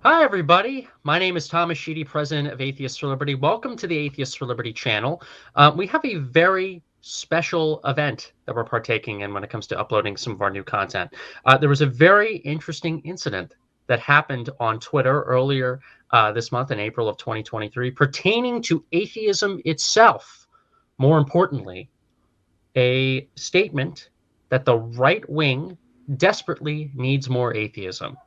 Hi, everybody. My name is Thomas Sheedy, president of Atheists for Liberty. Welcome to the Atheists for Liberty channel. We have a very special event that we're partaking in when it comes to uploading some of our new content. There was a very interesting incident that happened on Twitter earlier this month in April of 2023 pertaining to atheism itself. More importantly, a statement that the right wing desperately needs more atheism.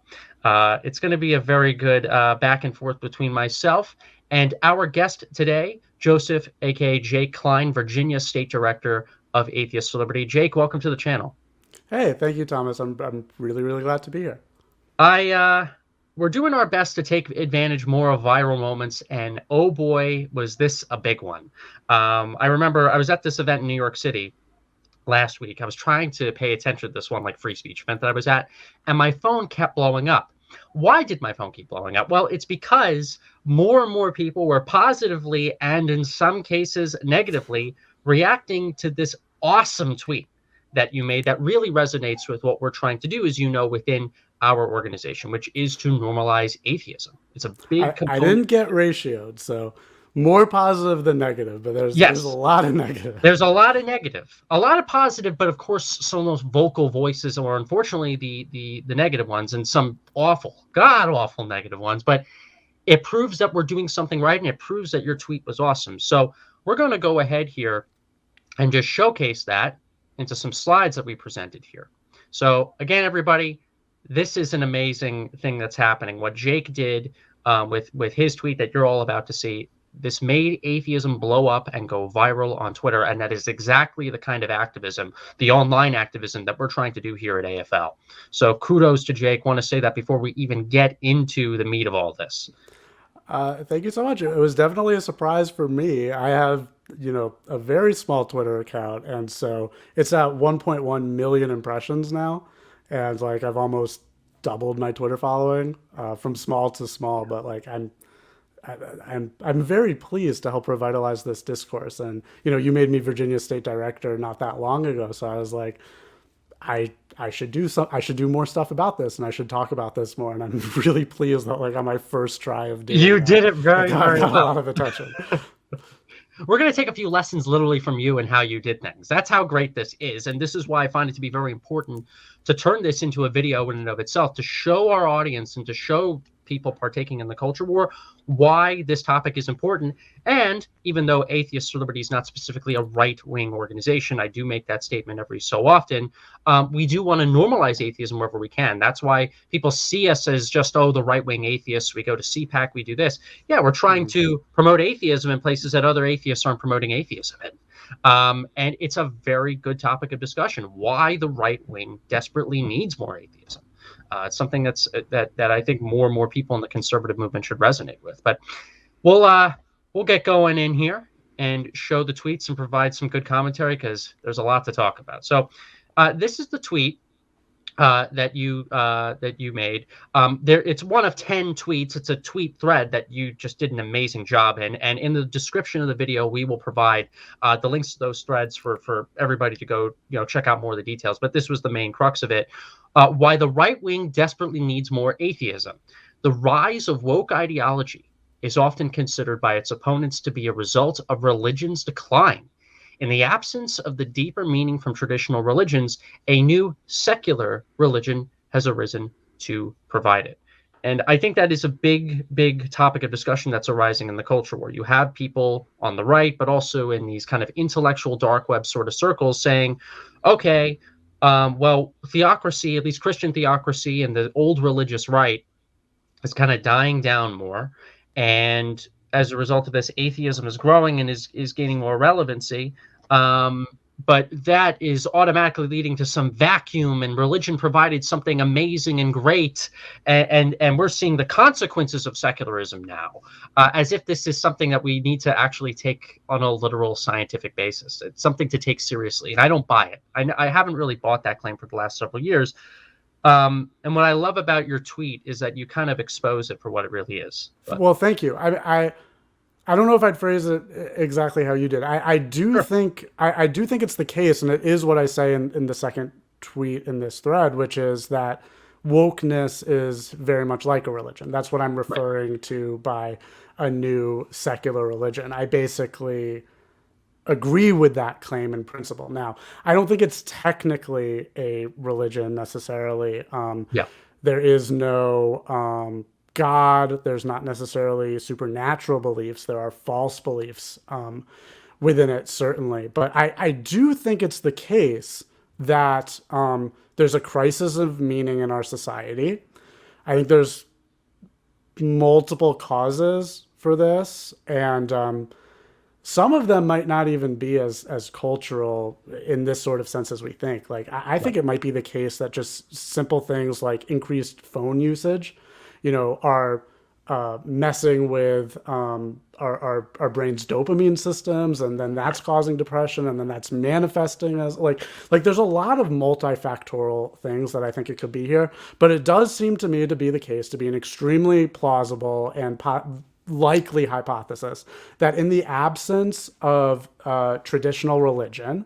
It's going to be a very good back and forth between myself and our guest today, Joseph, aka Jake Klein, Virginia State Director of Atheists for Liberty. Jake, welcome to the channel. Hey, thank you, Thomas. I'm really, really glad to be here. I We're doing our best to take advantage more of viral moments, and oh boy, was this a big one. I remember I was at this event in New York City last week. I was trying to pay attention to this one like free speech event that I was at, and my phone kept blowing up. Why did my phone keep blowing up? Well, it's because more and more people were positively and in some cases negatively reacting to this awesome tweet that you made that really resonates with what we're trying to do, as you know, within our organization, which is to normalize atheism. It's a big I component. didn't get ratioed, so more positive than negative, but there's a Yes, lot of negative. there's a lot of negative, a lot of positive, but of course, some of those vocal voices, or unfortunately, the negative ones, and some awful, god awful negative ones. But it proves that we're doing something right, and it proves that your tweet was awesome. So we're going to go ahead here and just showcase that into some slides that we presented here. So again, everybody, this is an amazing thing that's happening. What Jake did with his tweet that you're all about to see, this made atheism blow up and go viral on Twitter, and that is exactly the kind of activism, the online activism that we're trying to do here at AFL. So kudos to Jake. Want to say that before we even get into the meat of all this. Thank you so much. It was definitely a surprise for me. I have, a very small Twitter account, and so it's at 1.1 million impressions now, and like I've almost doubled my Twitter following from small to small. But like I'm very pleased to help revitalize this discourse. And you made me Virginia State Director not that long ago, so I was like, I should do some I should do more stuff about this, and I should talk about this more. And I'm really pleased that like on my first try of doing You that, did it it very, got, very got a well. lot of attention. We're going to take a few lessons literally from you and how you did things. That's how great this is. And this is why I find it to be very important to turn this into a video in and of itself, to show our audience and to show people partaking in the culture war why this topic is important. And even though Atheists for Liberty is not specifically a right-wing organization, I do make that statement every so often, we do want to normalize atheism wherever we can. That's why people see us as just, oh, the right-wing atheists. We go to CPAC, we do this. Yeah, we're trying Mhm. to promote atheism in places that other atheists aren't promoting atheism in. And it's a very good topic of discussion, why the right wing desperately needs more atheism. It's something that I think more and more people in the conservative movement should resonate with. But we'll get going in here and show the tweets and provide some good commentary because there's a lot to talk about. So this is the tweet that you made. It's one of 10 tweets. It's a tweet thread that you just did an amazing job in. And in the description of the video, we will provide the links to those threads for everybody to go check out more of the details. But this was the main crux of it. Why the right wing desperately needs more atheism. The rise of woke ideology is often considered by its opponents to be a result of religion's decline. In the absence of the deeper meaning from traditional religions, a new secular religion has arisen to provide it. And I think that is a big, big topic of discussion that's arising in the culture where you have people on the right, but also in these kind of intellectual dark web sort of circles saying, okay, well, theocracy, at least Christian theocracy and the old religious right, is kind of dying down more. And as a result of this, atheism is growing and is gaining more relevancy. Um, but that is automatically leading to some vacuum, and religion provided something amazing and great, and we're seeing the consequences of secularism now, as if this is something that we need to actually take on a literal scientific basis. It's something to take seriously, and I don't buy it. I haven't really bought that claim for the last several years. And what I love about your tweet is that you kind of expose it for what it really is. But Well, thank you. I don't know if I'd phrase it exactly how you did. sure. I do think it's the case, and it is what I say in the second tweet in this thread, which is that wokeness is very much like a religion. That's what I'm referring to by a new secular religion. I basically agree with that claim in principle. Now, I don't think it's technically a religion necessarily. Yeah. There is no God. There's not necessarily supernatural beliefs. There are false beliefs within it, certainly. But I do think it's the case that there's a crisis of meaning in our society. I think there's multiple causes for this, and some of them might not even be as cultural in this sort of sense as we think. Like I think it might be the case that just simple things like increased phone usage, are messing with our brain's dopamine systems, and then that's causing depression, and then that's manifesting as like there's a lot of multifactorial things that I think it could be here. But it does seem to me to be the case, to be an extremely plausible and likely hypothesis that in the absence of traditional religion,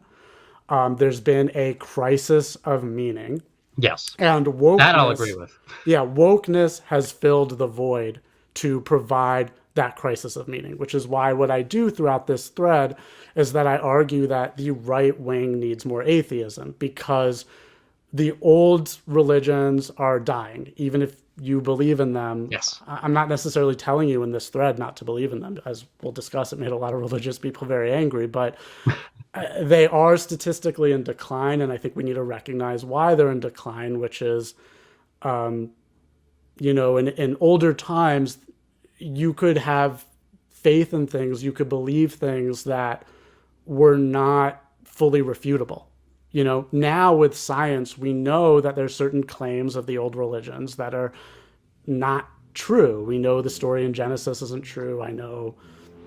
there's been a crisis of meaning. Yes. And That I'll agree wokeness, with. yeah, wokeness has filled the void to provide that crisis of meaning, which is why what I do throughout this thread is that I argue that the right wing needs more atheism, because the old religions are dying, even if you believe in them. Yes. I'm not necessarily telling you in this thread not to believe in them. As we'll discuss, it made a lot of religious people very angry, but they are statistically in decline, and I think we need to recognize why they're in decline, which is, in older times, you could have faith in things, you could believe things that were not fully refutable. Now with science, we know that there's certain claims of the old religions that are not true. We know the story in Genesis isn't true. I know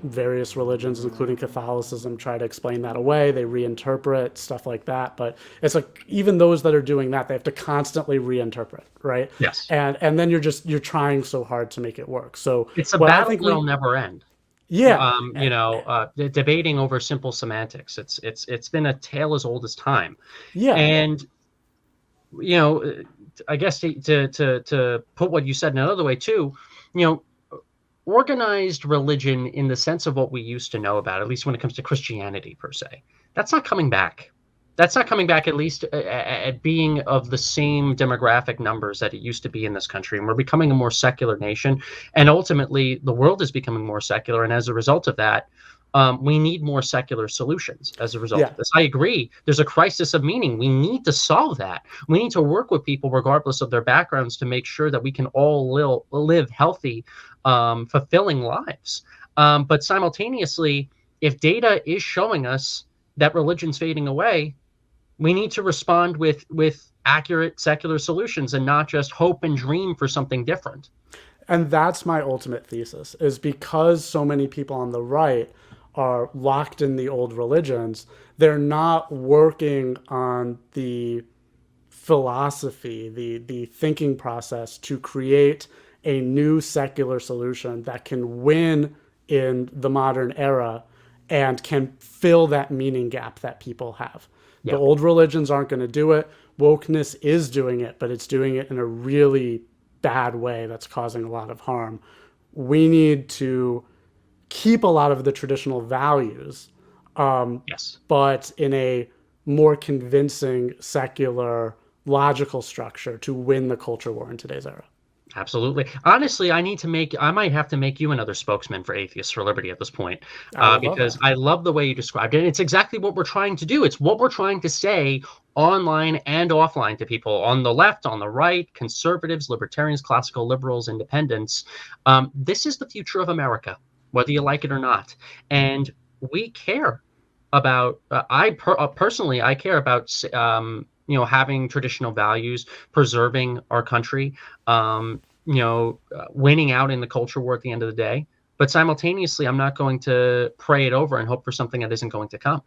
various religions, including Catholicism, try to explain that away. They reinterpret stuff like that. But it's like, even those that are doing that, they have to constantly reinterpret, right? Yes. And then you're trying so hard to make it work. So It's a what I battle think that'll never end. yeah, Debating over simple semantics. It's been a tale as old as time. yeah, And I guess to put what you said in another way too, organized religion in the sense of what we used to know about, at least when it comes to Christianity per se, that's not coming back. That's not coming back, at least at being of the same demographic numbers that it used to be in this country. And we're becoming a more secular nation. And ultimately, the world is becoming more secular. And as a result of that, we need more secular solutions as a result of this. I agree. There's a crisis of meaning. We need to solve that. We need to work with people, regardless of their backgrounds, to make sure that we can all live healthy, fulfilling lives. But simultaneously, if data is showing us that religion's fading away, we need to respond with accurate secular solutions and not just hope and dream for something different. And that's my ultimate thesis, is because so many people on the right are locked in the old religions, they're not working on the philosophy, the thinking process to create a new secular solution that can win in the modern era and can fill that meaning gap that people have. The old religions aren't going to do it. Wokeness is doing it, but it's doing it in a really bad way that's causing a lot of harm. We need to keep a lot of the traditional values, but in a more convincing, secular, logical structure to win the culture war in today's era. Absolutely. Honestly, I might have to make you another spokesman for Atheists for Liberty at this point, because I love the way you described it. And it's exactly what we're trying to do. It's what we're trying to say online and offline to people on the left, on the right, conservatives, libertarians, classical liberals, independents. This is the future of America, whether you like it or not. And we care about, personally, I care about, having traditional values, preserving our country, winning out in the culture war at the end of the day. But simultaneously, I'm not going to pray it over and hope for something that isn't going to come.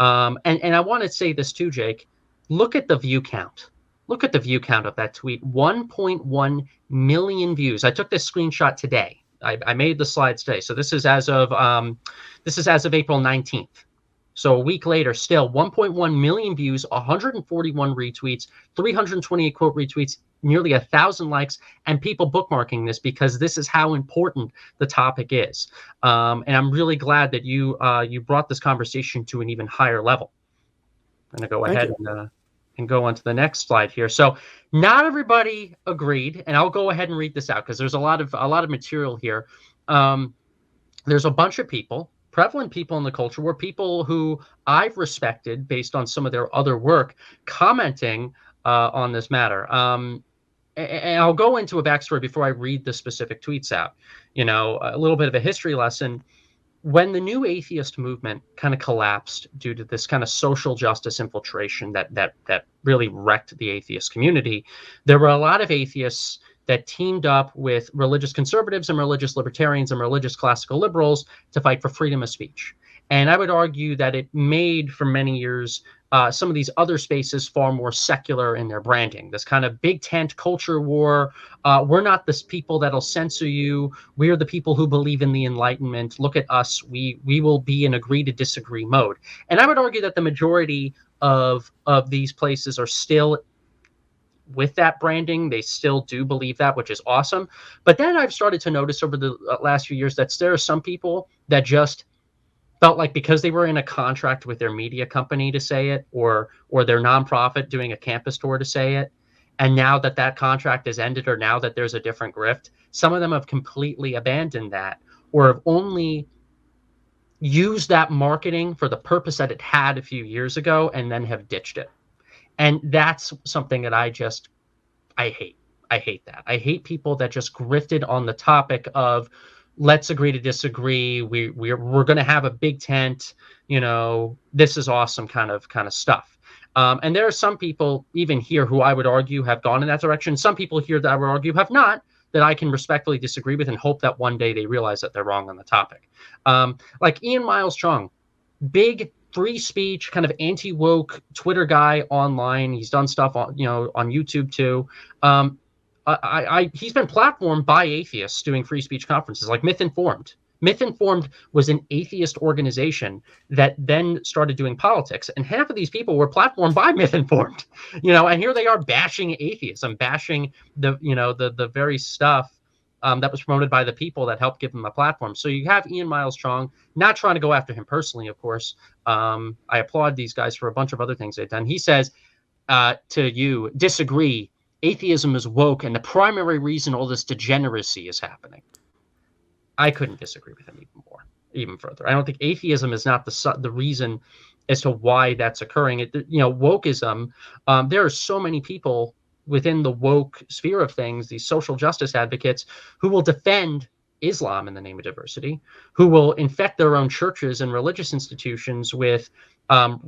And I want to say this too, Jake. Look at the view count. Look at the view count of that tweet. 1.1 million views. I took this screenshot today. I made the slides today. So this is as of April 19th. So a week later, still 1.1 million views, 141 retweets, 328 quote retweets, nearly 1,000 likes, and people bookmarking this because this is how important the topic is. And I'm really glad that you brought this conversation to an even higher level. I'm going to go Thank ahead you. and go on to the next slide here. So not everybody agreed, and I'll go ahead and read this out because there's a lot of material here. Um, there's a bunch of people, prevalent people in the culture, were people who I've respected based on some of their other work, commenting on this matter. And I'll go into a backstory before I read the specific tweets out. You know, a little bit of a history lesson. When the new atheist movement kind of collapsed due to this kind of social justice infiltration that really wrecked the atheist community, there were a lot of atheists that teamed up with religious conservatives and religious libertarians and religious classical liberals to fight for freedom of speech. And I would argue that it made, for many years, some of these other spaces far more secular in their branding. This kind of big tent culture war. We're not the people that'll censor you. We're the people who believe in the Enlightenment. Look at us. We will be in agree to disagree mode. And I would argue that the majority of these places are still with that branding. They still do believe that, which is awesome. But then I've started to notice over the last few years that there are some people that just felt like because they were in a contract with their media company to say it, or their nonprofit doing a campus tour to say it, and now that that contract is ended, or now that there's a different grift, some of them have completely abandoned that, or have only used that marketing for the purpose that it had a few years ago and then have ditched it. And that's something that I hate. I hate that. I hate people that just grifted on the topic of let's agree to disagree. We're going to have a big tent. You know, this is awesome kind of stuff. And there are some people even here who I would argue have gone in that direction. Some people here that I would argue have not, that I can respectfully disagree with and hope that one day they realize that they're wrong on the topic. Like Ian Miles Chong, big free speech kind of anti-woke Twitter guy online. He's done stuff on on YouTube too. He's been platformed by atheists doing free speech conferences like Myth Informed. Myth Informed was an atheist organization that then started doing politics, and half of these people were platformed by Myth Informed. And here they are bashing atheists and bashing the very stuff that was promoted by the people that helped give him a platform. So you have Ian Miles Chong, not trying to go after him personally, of course. I applaud these guys for a bunch of other things they've done. He says to you, disagree. Atheism is woke, and the primary reason all this degeneracy is happening. I couldn't disagree with him even further. I don't think atheism is not the reason as to why that's occurring. Wokeism. There are so many people within the woke sphere of things, these social justice advocates, who will defend Islam in the name of diversity, who will infect their own churches and religious institutions with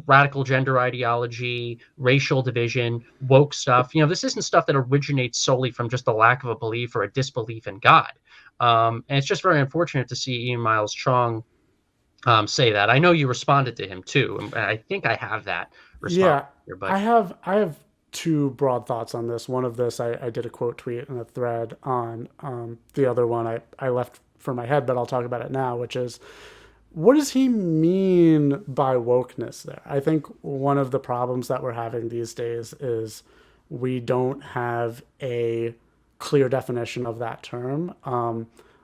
radical gender ideology, racial division, woke stuff. This isn't stuff that originates solely from just a lack of a belief or a disbelief in God. And it's just very unfortunate to see Ian Miles Chong say that. I know you responded to him too, and I think I have that response Yeah, here, but I have two broad thoughts on this. One of this, I did a quote tweet and a thread on. The other one I left for my head, but I'll talk about it now, which is, what does he mean by wokeness there? I think one of the problems that we're having these days is we don't have a clear definition of that term.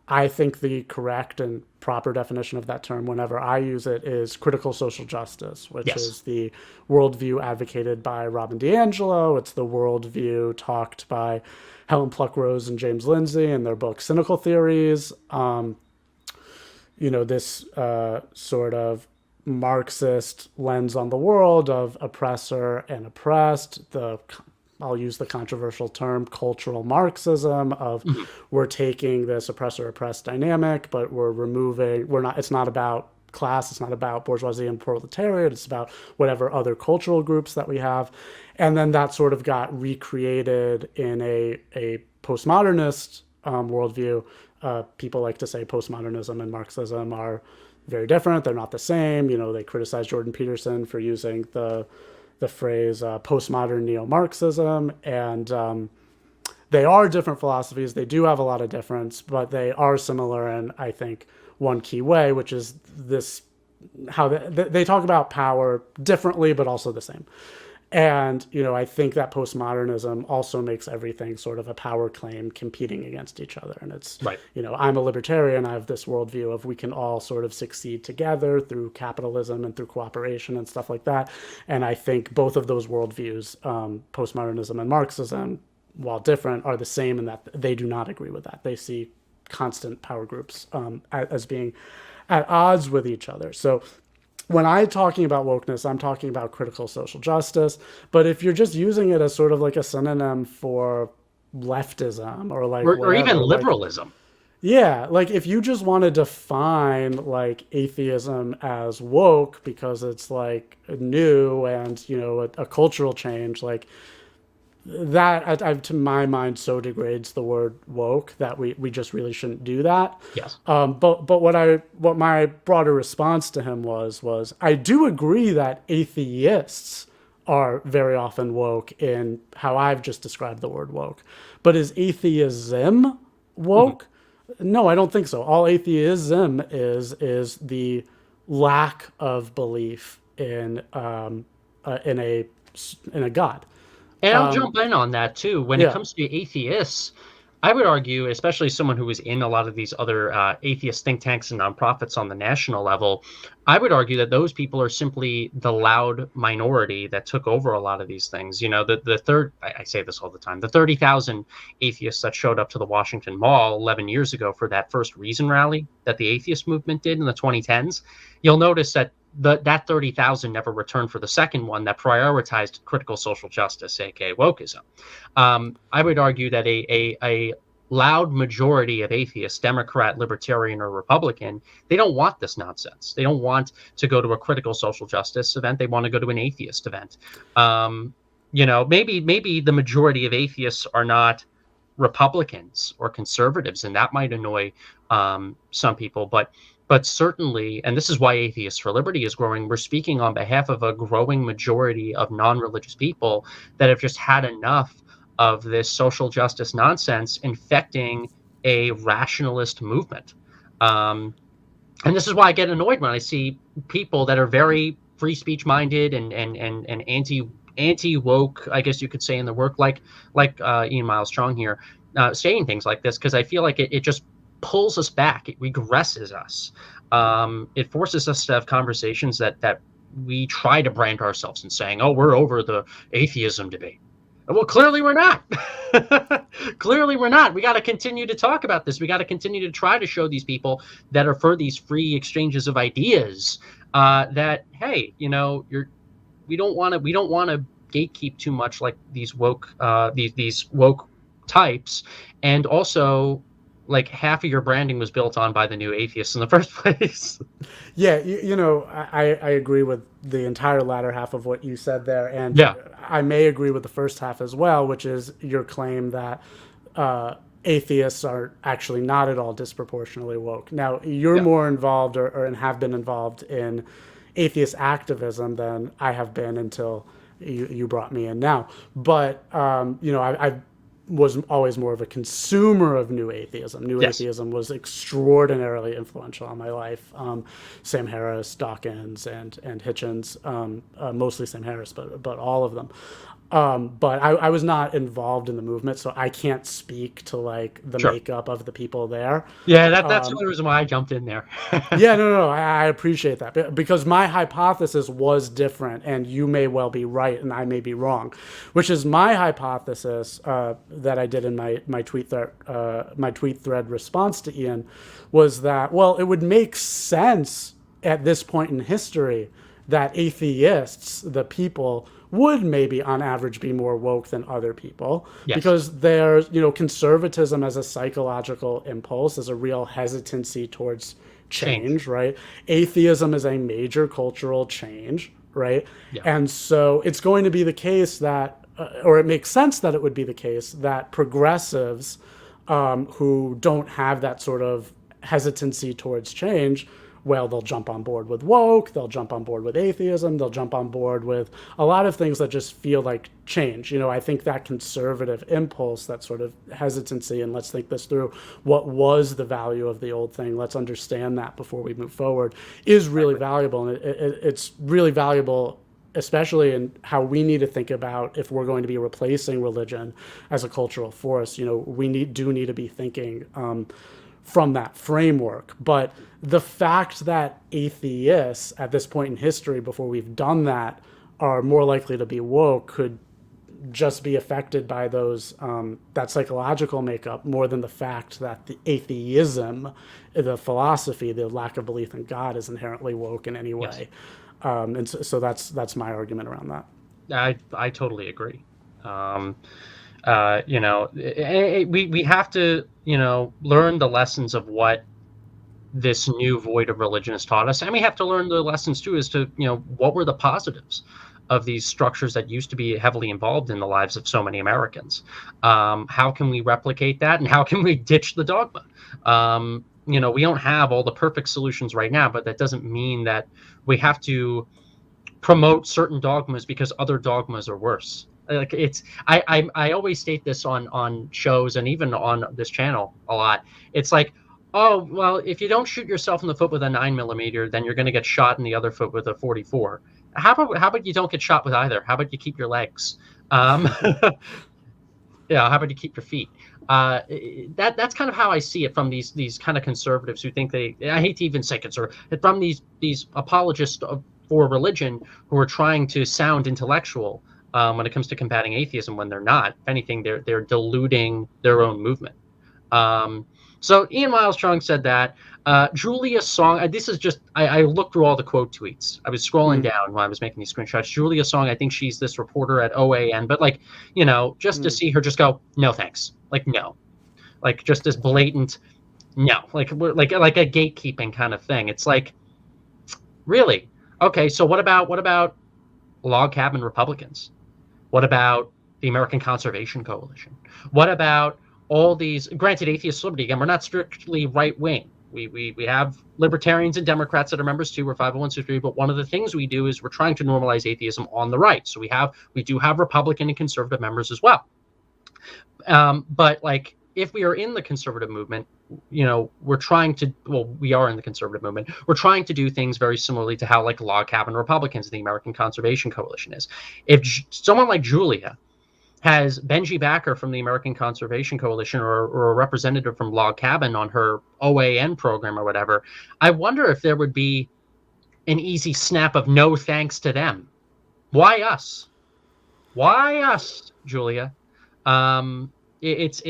I think the correct and proper definition of that term, whenever I use it, is critical social justice, which yes. is the worldview advocated by Robin DiAngelo. It's the worldview talked by Helen Pluckrose and James Lindsay in their book Cynical Theories. This sort of Marxist lens on the world of oppressor and oppressed, I'll use the controversial term cultural Marxism of we're taking this oppressor oppressed dynamic, but it's not about class, it's not about bourgeoisie and proletariat, it's about whatever other cultural groups that we have. And then that sort of got recreated in a postmodernist worldview. People like to say postmodernism and Marxism are very different. They're not the same. They criticize Jordan Peterson for using the phrase postmodern neo-Marxism, and they are different philosophies. They do have a lot of difference, but they are similar in, I think, one key way, which is this how they talk about power differently, but also the same. And, I think that postmodernism also makes everything sort of a power claim competing against each other. And it's, Right. I'm a libertarian. I have this worldview of we can all sort of succeed together through capitalism and through cooperation and stuff like that. And I think both of those worldviews, postmodernism and Marxism, while different, are the same in that they do not agree with that. They see constant power groups as being at odds with each other. So when I'm talking about wokeness, I'm talking about critical social justice. But if you're just using it as sort of like a synonym for leftism or like Or even whatever, like, liberalism. yeah, like if you just want to define like atheism as woke because it's like new and, a cultural change, like that to my mind so degrades the word woke that we just really shouldn't do that. Yes. But what my broader response to him was I do agree that atheists are very often woke in how I've just described the word woke. But is atheism woke? No, I don't think so. All atheism is the lack of belief in a God. And I'll jump in on that too. When it Yeah. comes to atheists, I would argue, especially someone who is in a lot of these other atheist think tanks and nonprofits on the national level, I would argue that those people are simply the loud minority that took over a lot of these things. The third, I say this all the time, the 30,000 atheists that showed up to the Washington Mall 11 years ago for that first Reason rally that the atheist movement did in the 2010s, you'll notice that that 30,000 never returned for the second one that prioritized critical social justice, aka wokeism. I would argue that a loud majority of atheists, Democrat, Libertarian, or Republican, they don't want this nonsense. They don't want to go to a critical social justice event. They want to go to an atheist event. Maybe the majority of atheists are not Republicans or conservatives, and that might annoy some people, but certainly, and this is why Atheists for Liberty is growing, we're speaking on behalf of a growing majority of non-religious people that have just had enough of this social justice nonsense infecting a rationalist movement. And this is why I get annoyed when I see people that are very free speech minded and anti woke, I guess you could say, in the work, like Ian Miles Strong here, saying things like this, because I feel like it just pulls us back. It regresses us. It forces us to have conversations that we try to brand ourselves in saying, oh, we're over the atheism debate. Well, clearly we're not. Clearly we're not. We got to continue to talk about this. We got to continue to try to show these people that are for these free exchanges of ideas that, hey, we don't want to gatekeep too much like these woke these woke types. And also, like, half of your branding was built on by the new atheists in the first place. Yeah, I agree with the entire latter half of what you said there, and Yeah. I may agree with the first half as well, which is your claim that atheists are actually not at all disproportionately woke. Now, you're Yeah. more involved and have been involved in atheist activism than I have been until you brought me in now. But, I was always more of a consumer of new atheism. New Yes. atheism was extraordinarily influential on my life. Sam Harris, Dawkins, and Hitchens, mostly Sam Harris, but all of them. But I was not involved in the movement, so I can't speak to like the Sure. makeup of the people there. Yeah, that's the reason why I jumped in there. Yeah, no, I appreciate that because my hypothesis was different, and you may well be right, and I may be wrong, which is my hypothesis that I did in my tweet thread response to Ian was that, well, it would make sense at this point in history that atheists, the people, would maybe on average be more woke than other people Yes. because there's, conservatism as a psychological impulse is a real hesitancy towards change, right? Atheism is a major cultural change, right? Yeah. And so it's going to be the case that, or it makes sense that it would be the case that progressives who don't have that sort of hesitancy towards change well, they'll jump on board with woke, they'll jump on board with atheism, they'll jump on board with a lot of things that just feel like change. I think that conservative impulse, that sort of hesitancy, and let's think this through, what was the value of the old thing, let's understand that before we move forward, is really valuable. And it's really valuable, especially in how we need to think about if we're going to be replacing religion as a cultural force. We do need to be thinking from that framework. But the fact that atheists at this point in history, before we've done that, are more likely to be woke could just be affected by those that psychological makeup more than the fact that the atheism, the philosophy, the lack of belief in God, is inherently woke in any way. Yes. And so that's my argument around that. I totally agree. We have to, learn the lessons of what this new void of religion has taught us. And we have to learn the lessons too as to, what were the positives of these structures that used to be heavily involved in the lives of so many Americans. How can we replicate that? And how can we ditch the dogma? We don't have all the perfect solutions right now, but that doesn't mean that we have to promote certain dogmas because other dogmas are worse. Like I always state this on shows and even on this channel a lot. It's like, oh, well, if you don't shoot yourself in the foot with a 9mm, then you're going to get shot in the other foot with a 44. How about you don't get shot with either? How about you keep your legs? How about you keep your feet? That's kind of how I see it from these kind of conservatives who think I hate to even say conservative, from these apologists for religion who are trying to sound intellectual when it comes to combating atheism when they're not. If anything, they're diluting their own movement. So Ian Miles-Strong said that. Julia Song, this is just, I looked through all the quote tweets. I was scrolling down when I was making these screenshots. Julia Song, I think she's this reporter at OAN, but just to see her just go, no thanks. No. Just this blatant no. Like a gatekeeping kind of thing. It's like, really? Okay, so what about log cabin Republicans? What about the American Conservation Coalition? What about all these, granted, Atheist Liberty, again, we're not strictly right-wing. We have libertarians and Democrats that are members too. We're 501c3, but one of the things we do is we're trying to normalize atheism on the right. So we do have Republican and conservative members as well. But if we are in the conservative movement, we are in the conservative movement. We're trying to do things very similarly to how log cabin Republicans, the American Conservation Coalition is. If someone like Julia has Benji Backer from the American Conservation Coalition or a representative from Log Cabin on her OAN program or whatever, I wonder if there would be an easy snap of no thanks to them. Why us? Why us, Julia? It's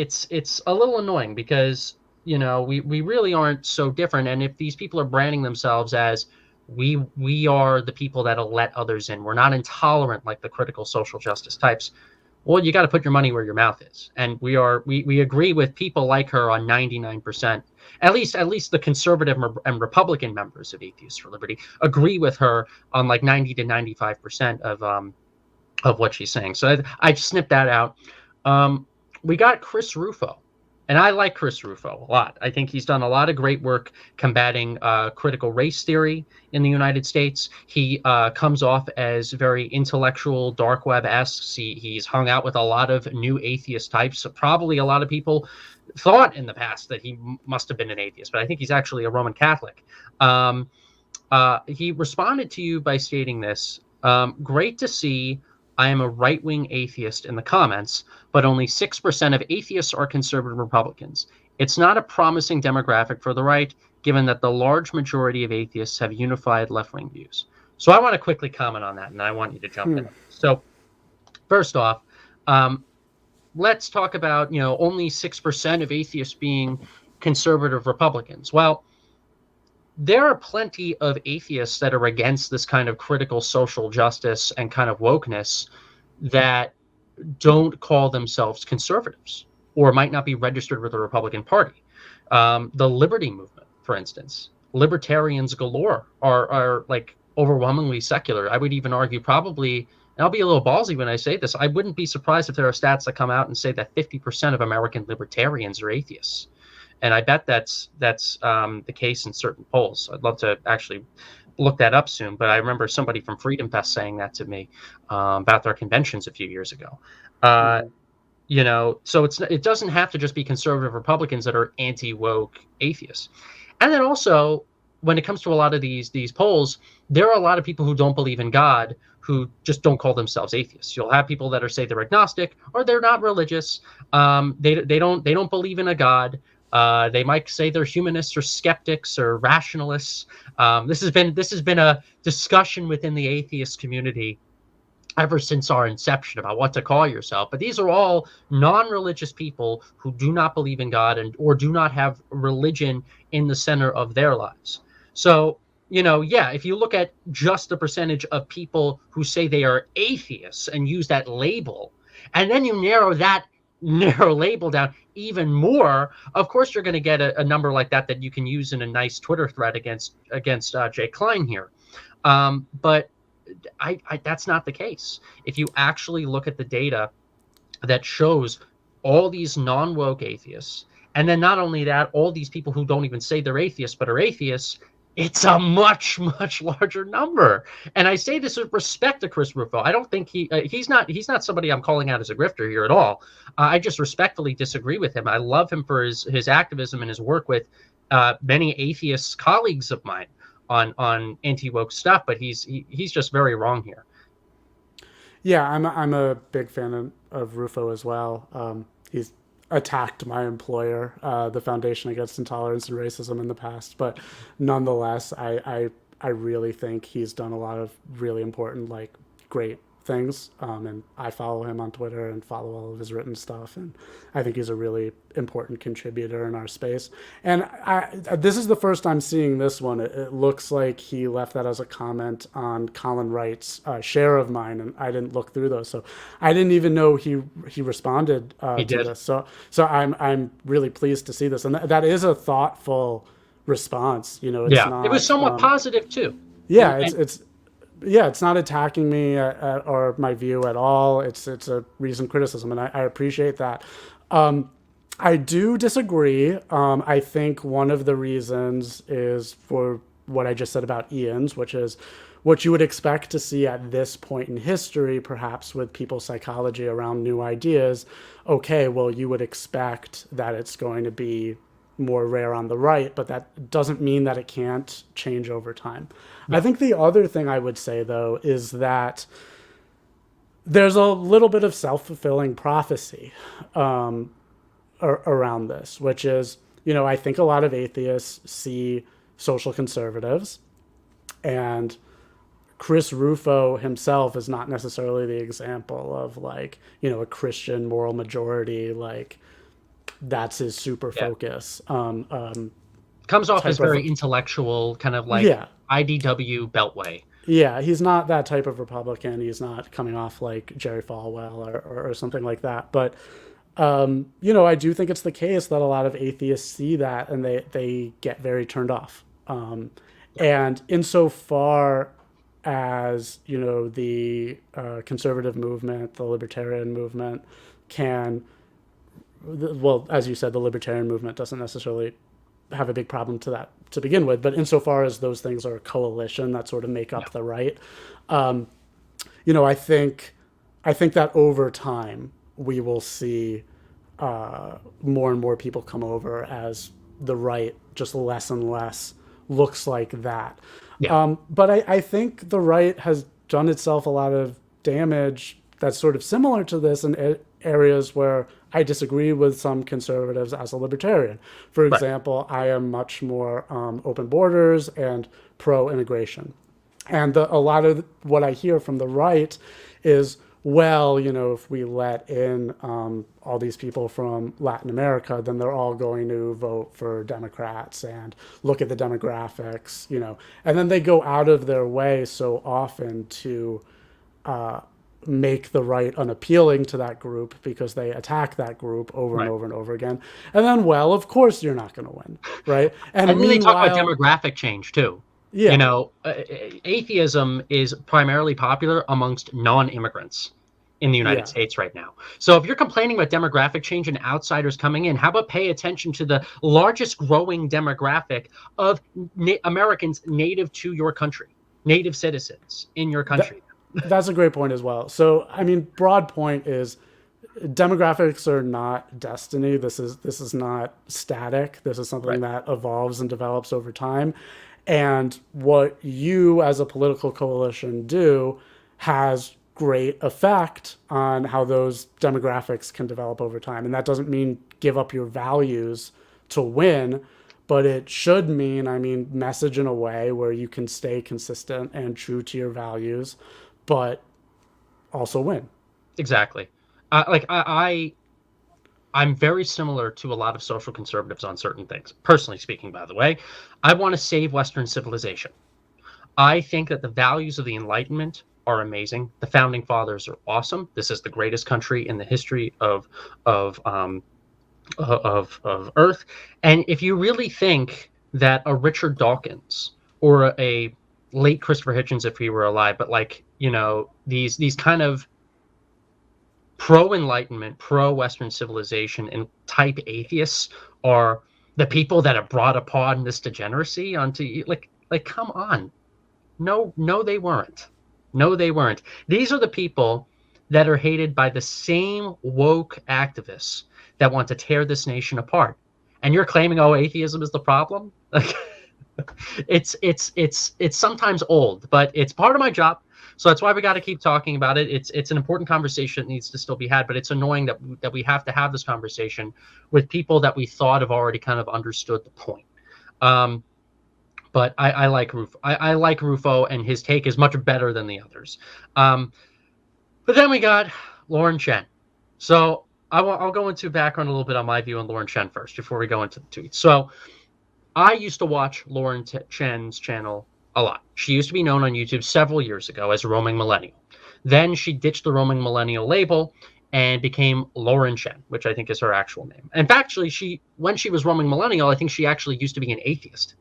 a little annoying because, we really aren't so different. And if these people are branding themselves as we are the people that'll let others in, we're not intolerant like the critical social justice types, well, you got to put your money where your mouth is. And we agree with people like her on 99%. At least the conservative and Republican members of Atheists for Liberty agree with her on 90 to 95% of what she's saying. So I just snipped that out. We got Chris Rufo. And I like Chris Rufo a lot. I think he's done a lot of great work combating critical race theory in the United States. He comes off as very intellectual, dark web-esque. He's hung out with a lot of new atheist types. So probably a lot of people thought in the past that he must have been an atheist, but I think he's actually a Roman Catholic. He responded to you by stating this: great to see I am a right-wing atheist in the comments, but only 6% of atheists are conservative Republicans. It's not a promising demographic for the right, given that the large majority of atheists have unified left-wing views. So I want to quickly comment on that, and I want you to jump in. So first off, let's talk about, only 6% of atheists being conservative Republicans. Well, there are plenty of atheists that are against this kind of critical social justice and kind of wokeness that don't call themselves conservatives or might not be registered with the Republican Party. The Liberty Movement, for instance, libertarians galore are overwhelmingly secular. I would even argue probably, and I'll be a little ballsy when I say this, I wouldn't be surprised if there are stats that come out and say that 50% of American libertarians are atheists. and I bet that's the case in certain polls. I'd love to actually look that up soon, but I remember somebody from Freedom Fest saying that to me about their conventions a few years ago. Uh, Mm-hmm. so it doesn't have to just be conservative Republicans that are anti-woke atheists. And then also, when it comes to a lot of these polls, there are a lot of people who don't believe in God who just don't call themselves atheists. You'll have people that say they're agnostic or they're not religious. They don't believe in a God. They might say they're humanists or skeptics or rationalists. This has been a discussion within the atheist community ever since our inception about what to call yourself. But these are all non-religious people who do not believe in God and or do not have religion in the center of their lives. So, yeah, if you look at just the percentage of people who say they are atheists and use that label, and then you narrow label down even more, of course you're going to get a number like that you can use in a nice Twitter thread against Jay Klein here. But that's not the case. If you actually look at the data that shows all these non-woke atheists, and then not only that, all these people who don't even say they're atheists but are atheists, it's a much, much larger number. And I say this with respect to Chris Rufo. I don't think he's not somebody I'm calling out as a grifter here at all. I just respectfully disagree with him. I love him for his activism and his work with many atheist colleagues of mine on anti-woke stuff, but he's just very wrong here. Yeah, I'm a big fan of Rufo as well. He's attacked my employer, the Foundation Against Intolerance and Racism, in the past, but nonetheless, I really think he's done a lot of really important, like, great things. And I follow him on Twitter and follow all of his written stuff, and I think he's a really important contributor in our space. And this is the first I'm seeing this one. It looks like he left that as a comment on Colin Wright's share of mine, and I didn't look through those, so I didn't even know he responded He to did. this. So I'm really pleased to see this, and that is a thoughtful response. It's Yeah, it was not. somewhat positive too. Yeah, And it's not attacking me or my view at all. It's a reasoned criticism, and I appreciate that. I do disagree. I think one of the reasons is for what I just said about Ian's, which is what you would expect to see at this point in history, perhaps with people's psychology around new ideas. Okay, well, you would expect that it's going to be more rare on the right, but that doesn't mean that it can't change over time. yeah, I think the other thing I would say, though, is that there's a little bit of self-fulfilling prophecy around this, which is, I think a lot of atheists see social conservatives, and Chris Rufo himself is not necessarily the example of, like, a Christian moral majority, like, that's his super yeah. focus. Comes off as Type of very intellectual, kind of like Yeah, IDW Beltway. yeah, he's not that type of Republican. He's not coming off like Jerry Falwell or something like that. But I do think it's the case that a lot of atheists see that and they get very turned off. And insofar as the conservative movement, the libertarian movement can, well, as you said, the libertarian movement doesn't necessarily have a big problem to that to begin with, but insofar as those things are a coalition that sort of make up the right, I think that over time we will see more and more people come over as the right just less and less looks like that. Yeah. But I think the right has done itself a lot of damage that's sort of similar to this in areas where I disagree with some conservatives as a libertarian. For Right. example, I am much more open borders and pro-immigration. And a lot of what I hear from the right is, well, if we let in all these people from Latin America, then they're all going to vote for Democrats, and look at the demographics, And then they go out of their way so often to make the right unappealing to that group because they attack that group over and Right. over and over again. And then, well, of course you're not going to win, right? And then they talk about meanwhile, demographic change too. yeah, Atheism is primarily popular amongst non-immigrants. in the United Yeah. States right now. So if you're complaining about demographic change and outsiders coming in, how about pay attention to the largest growing demographic of Americans native to your country, native citizens in your That, country? that's a great point as well. So, I mean, broad point is demographics are not destiny. This is not static. This is something Right. that evolves and develops over time. And what you as a political coalition do has great effect on how those demographics can develop over time. And that doesn't mean give up your values to win, but it should mean, I mean, message in a way where you can stay consistent and true to your values, but also win. Exactly. I'm very similar to a lot of social conservatives on certain things. Personally speaking, by the way, I want to save Western civilization. I think that the values of the Enlightenment are amazing. The founding fathers are awesome. This is the greatest country in the history of um, of Earth. And if you really think that a Richard Dawkins or a late Christopher Hitchens, if he were alive, but like these kind of pro Enlightenment, pro Western civilization, and type atheists are the people that have brought upon this degeneracy onto like come on. No, no, they weren't. No, they weren't. These are the people that are hated by the same woke activists that want to tear this nation apart. And you're claiming, oh, atheism is the problem? Like, it's sometimes old, but it's part of my job. So that's why we got to keep talking about it. It's an important conversation that needs to still be had, but it's annoying that we have to have this conversation with people that we thought have already kind of understood the point. But I like Rufo. I like Rufo, and his take is much better than the others. But then we got Lauren Chen. So I'll go into background a little bit on my view on Lauren Chen first before we go into the tweets. So I used to watch Lauren Chen's channel a lot. She used to be known on YouTube several years ago as Roaming Millennial. Then she ditched the Roaming Millennial label and became Lauren Chen, which I think is her actual name. In fact, actually, when she was Roaming Millennial, I think she actually used to be an atheist.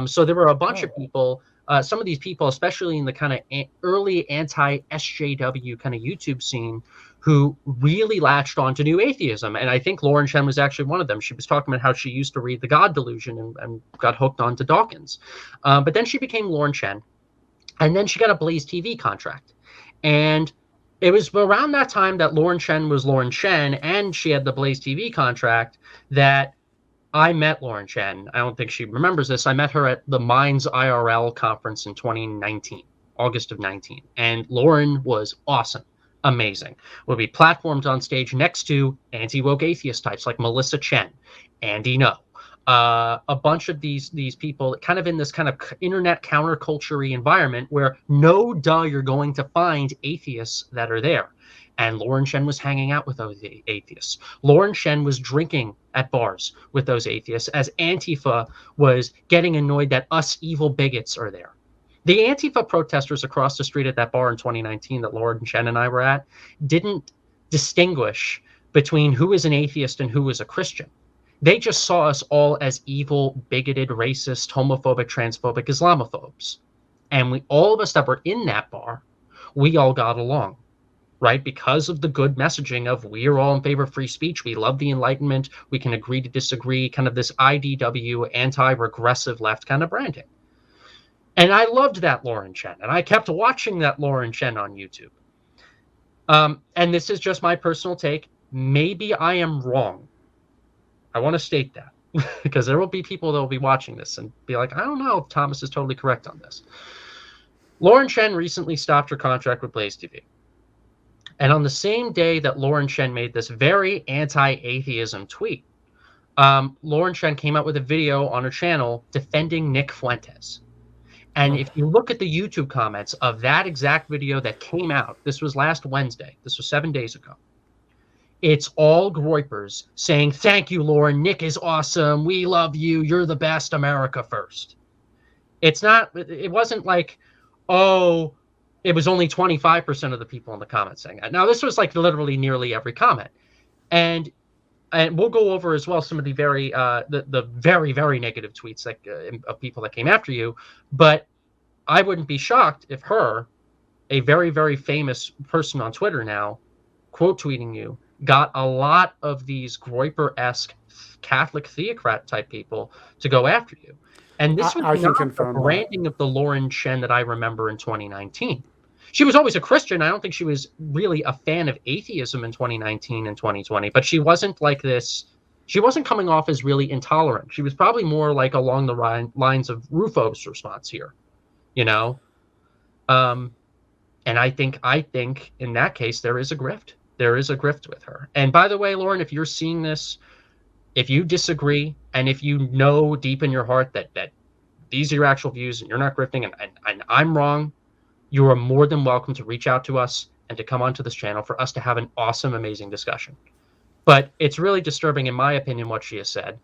So there were a bunch of people, some of these people, especially in the kind of early anti-SJW kind of YouTube scene, who really latched on to new atheism. And I think Lauren Chen was actually one of them. She was talking about how she used to read The God Delusion and got hooked onto Dawkins. But then she became Lauren Chen, and then she got a Blaze TV contract. And it was around that time that Lauren Chen was Lauren Chen and she had the Blaze TV contract that I met Lauren Chen. I don't think she remembers this. I met her at the Minds IRL conference in 2019, August of 19. And Lauren was awesome, amazing. Would be platformed on stage next to anti-woke atheist types like Melissa Chen, Andy No. A bunch of these people kind of in this kind of internet counterculture environment where no duh you're going to find atheists that are there. And Lauren Chen was hanging out with those atheists. Lauren Chen was drinking at bars with those atheists as Antifa was getting annoyed that us evil bigots are there. The Antifa protesters across the street at that bar in 2019 that Lauren Chen and I were at didn't distinguish between who is an atheist and who is a Christian. They just saw us all as evil, bigoted, racist, homophobic, transphobic Islamophobes. And all of us that were in that bar, we all got along, right? Because of the good messaging of we're all in favor of free speech. We love the Enlightenment. We can agree to disagree, kind of this IDW, anti-regressive left kind of branding. And I loved that Lauren Chen. And I kept watching that Lauren Chen on YouTube. And this is just my personal take. Maybe I am wrong. I want to state that because there will be people that will be watching this and be like, I don't know if Thomas is totally correct on this. Lauren Chen recently stopped her contract with Blaze TV. And on the same day that Lauren Chen made this very anti-atheism tweet, Lauren Chen came out with a video on her channel defending Nick Fuentes. And if you look at the YouTube comments of that exact video that came out, this was last Wednesday, this was 7 days ago, it's all groypers saying, thank you, Lauren. Nick is awesome. We love you. You're the best. America first. It wasn't like, oh, it was only 25% of the people in the comments saying that. Now, this was like literally nearly every comment. And we'll go over as well some of the very, very negative tweets of people that came after you. But I wouldn't be shocked if a very, very famous person on Twitter now, quote tweeting you, got a lot of these Groyper-esque Catholic theocrat type people to go after you. And this was I not can the confirm that. branding of the Lauren Chen that I remember in 2019. She was always a Christian. I don't think she was really a fan of atheism in 2019 and 2020, but she wasn't like this. She wasn't coming off as really intolerant. She was probably more like along the lines of Rufo's response here, you know? Um, and I think in that case there is a grift. There is a grift with her. And by the way, Lauren, if you're seeing this, if you disagree, and if you know deep in your heart that these are your actual views and you're not grifting, and I'm wrong, you are more than welcome to reach out to us and to come onto this channel for us to have an awesome, amazing discussion. But it's really disturbing, in my opinion, what she has said.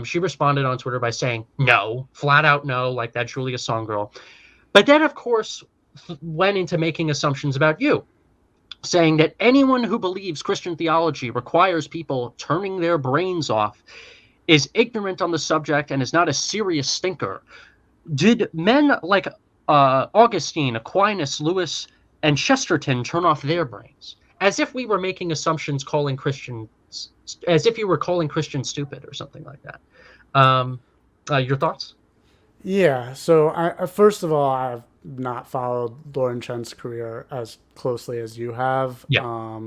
She responded on Twitter by saying no, flat out no, like that Julia Song girl. But then, of course, went into making assumptions about you, saying that anyone who believes Christian theology requires people turning their brains off is ignorant on the subject and is not a serious thinker. Did men like Augustine, Aquinas, Lewis, and Chesterton turn off their brains? As if we were making assumptions, calling Christians, as if you were calling Christians stupid or something like that. Your thoughts? Yeah. So first of all, I've not followed Lauren Chen's career as closely as you have. Yeah,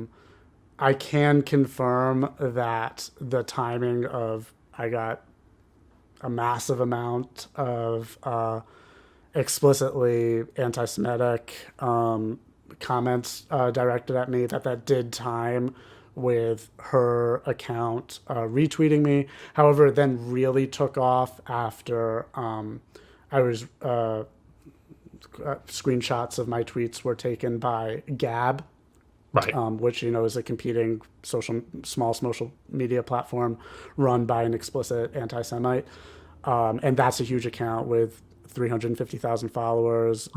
I can confirm that the timing of I got a massive amount of explicitly anti-Semitic comments directed at me. That did time with her account retweeting me. However, it then really took off after I was screenshots of my tweets were taken by Gab, right. which is a competing small social media platform run by an explicit anti-Semite, and that's a huge account with 350,000 followers.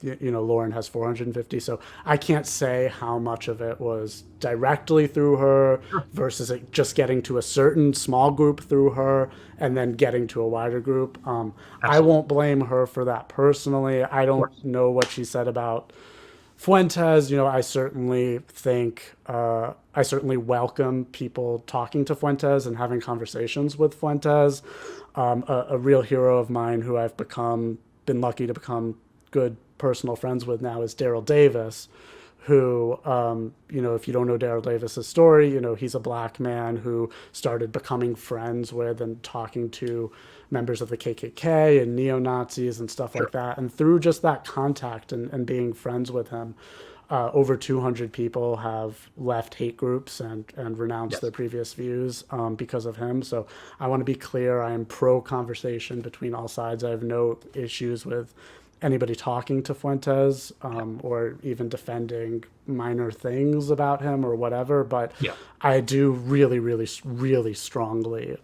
Lauren has 450, so I can't say how much of it was directly through her versus it just getting to a certain small group through her and then getting to a wider group. I Absolutely. won't blame her for that personally. I Of don't course. know what she said about Fuentes. I certainly think I certainly welcome people talking to Fuentes and having conversations with Fuentes. A real hero of mine who I've been lucky to become good personal friends with now is Daryl Davis, who, if you don't know Daryl Davis's story, he's a black man who started becoming friends with and talking to members of the KKK and neo-Nazis and stuff like Sure. that. And through just that contact and being friends with him, over 200 people have left hate groups and renounced their Yes. previous views because of him. So I want to be clear. I am pro conversation between all sides. I have no issues with anybody talking to Fuentes or even defending minor things about him or whatever. But Yeah. I do really, really, really strongly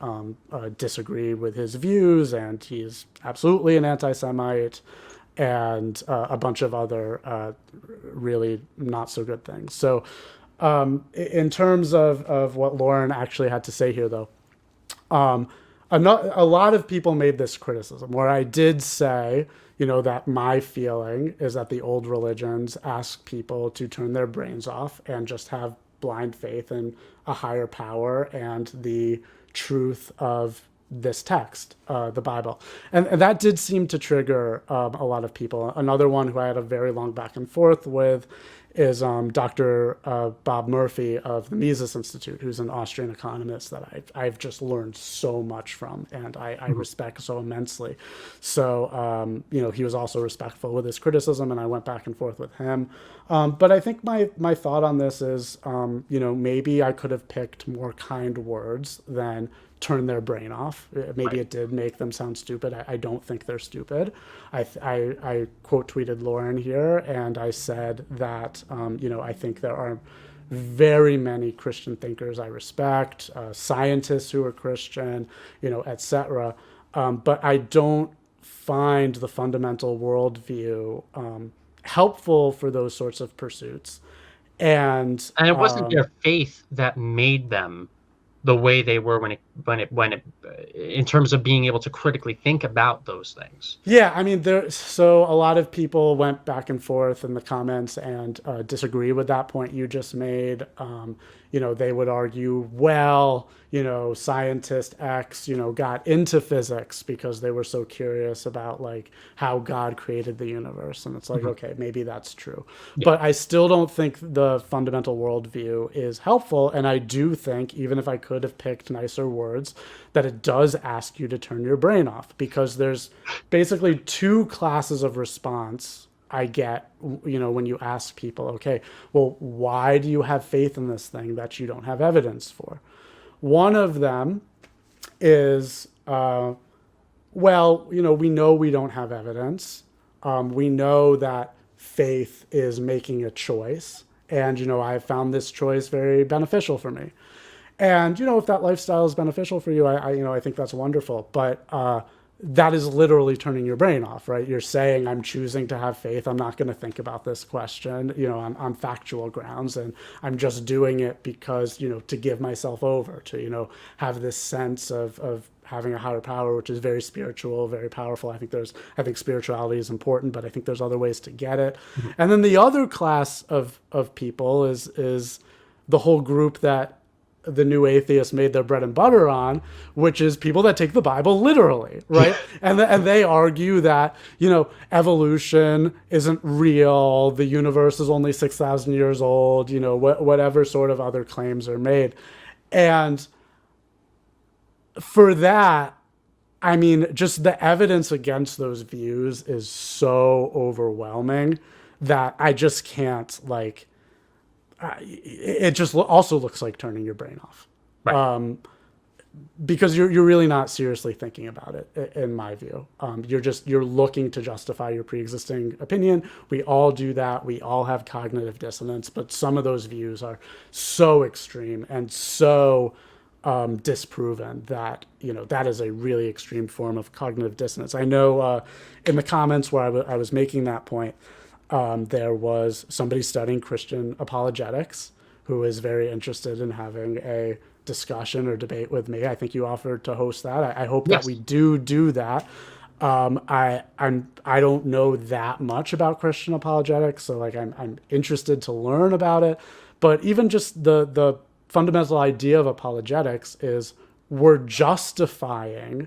disagree with his views, and he's absolutely an anti Semite and a bunch of other really not so good things. So, in terms of what Lauren actually had to say here, though, a lot of people made this criticism where I did say, that my feeling is that the old religions ask people to turn their brains off and just have blind faith in a higher power and the truth of this text, the Bible. And that did seem to trigger a lot of people. Another one who I had a very long back and forth with is Dr. Bob Murphy of the Mises Institute, who's an Austrian economist that I've just learned so much from and I Mhm. respect so immensely. So, he was also respectful with his criticism, and I went back and forth with him. But I think my thought on this is, maybe I could have picked more kind words than turn their brain off. Maybe Right. it did make them sound stupid. I don't think they're stupid. I quote tweeted Lauren here, and I said that I think there are very many Christian thinkers I respect, scientists who are Christian, etc. But I don't find the fundamental worldview helpful for those sorts of pursuits. And And it wasn't their faith that made them the way they were when it in terms of being able to critically think about those things. Yeah, I mean, so a lot of people went back and forth in the comments and disagree with that point you just made. They would argue, well, scientist X, got into physics because they were so curious about like how God created the universe. And it's like, okay, maybe that's true. Yeah. But I still don't think the fundamental worldview is helpful. And I do think, even if I could have picked nicer words, that it does ask you to turn your brain off, because there's basically two classes of response I get, when you ask people, okay, well, why do you have faith in this thing that you don't have evidence for? One of them is, well, we know we don't have evidence. We know that faith is making a choice. And, I found this choice very beneficial for me. And, if that lifestyle is beneficial for you, I think that's wonderful. But that is literally turning your brain off, right? You're saying, I'm choosing to have faith. I'm not going to think about this question, on factual grounds. And I'm just doing it because, to give myself over to, have this sense of having a higher power, which is very spiritual, very powerful. I think spirituality is important, but I think there's other ways to get it. Mm-hmm. And then the other class of people is the whole group that the new atheists made their bread and butter on, which is people that take the Bible literally, right? and they argue that, evolution isn't real, the universe is only 6,000 years old, whatever sort of other claims are made. And for that, I mean, just the evidence against those views is so overwhelming that I just can't, like, it just also looks like turning your brain off, right? Because you're really not seriously thinking about it, in my view. You're looking to justify your pre-existing opinion. We all do that. We all have cognitive dissonance, but some of those views are so extreme and so disproven that that is a really extreme form of cognitive dissonance. I know in the comments where I was making that point, there was somebody studying Christian apologetics who is very interested in having a discussion or debate with me. I think you offered to host that. I hope that we do that. I don't know that much about Christian apologetics, so like I'm interested to learn about it. But even just the fundamental idea of apologetics is we're justifying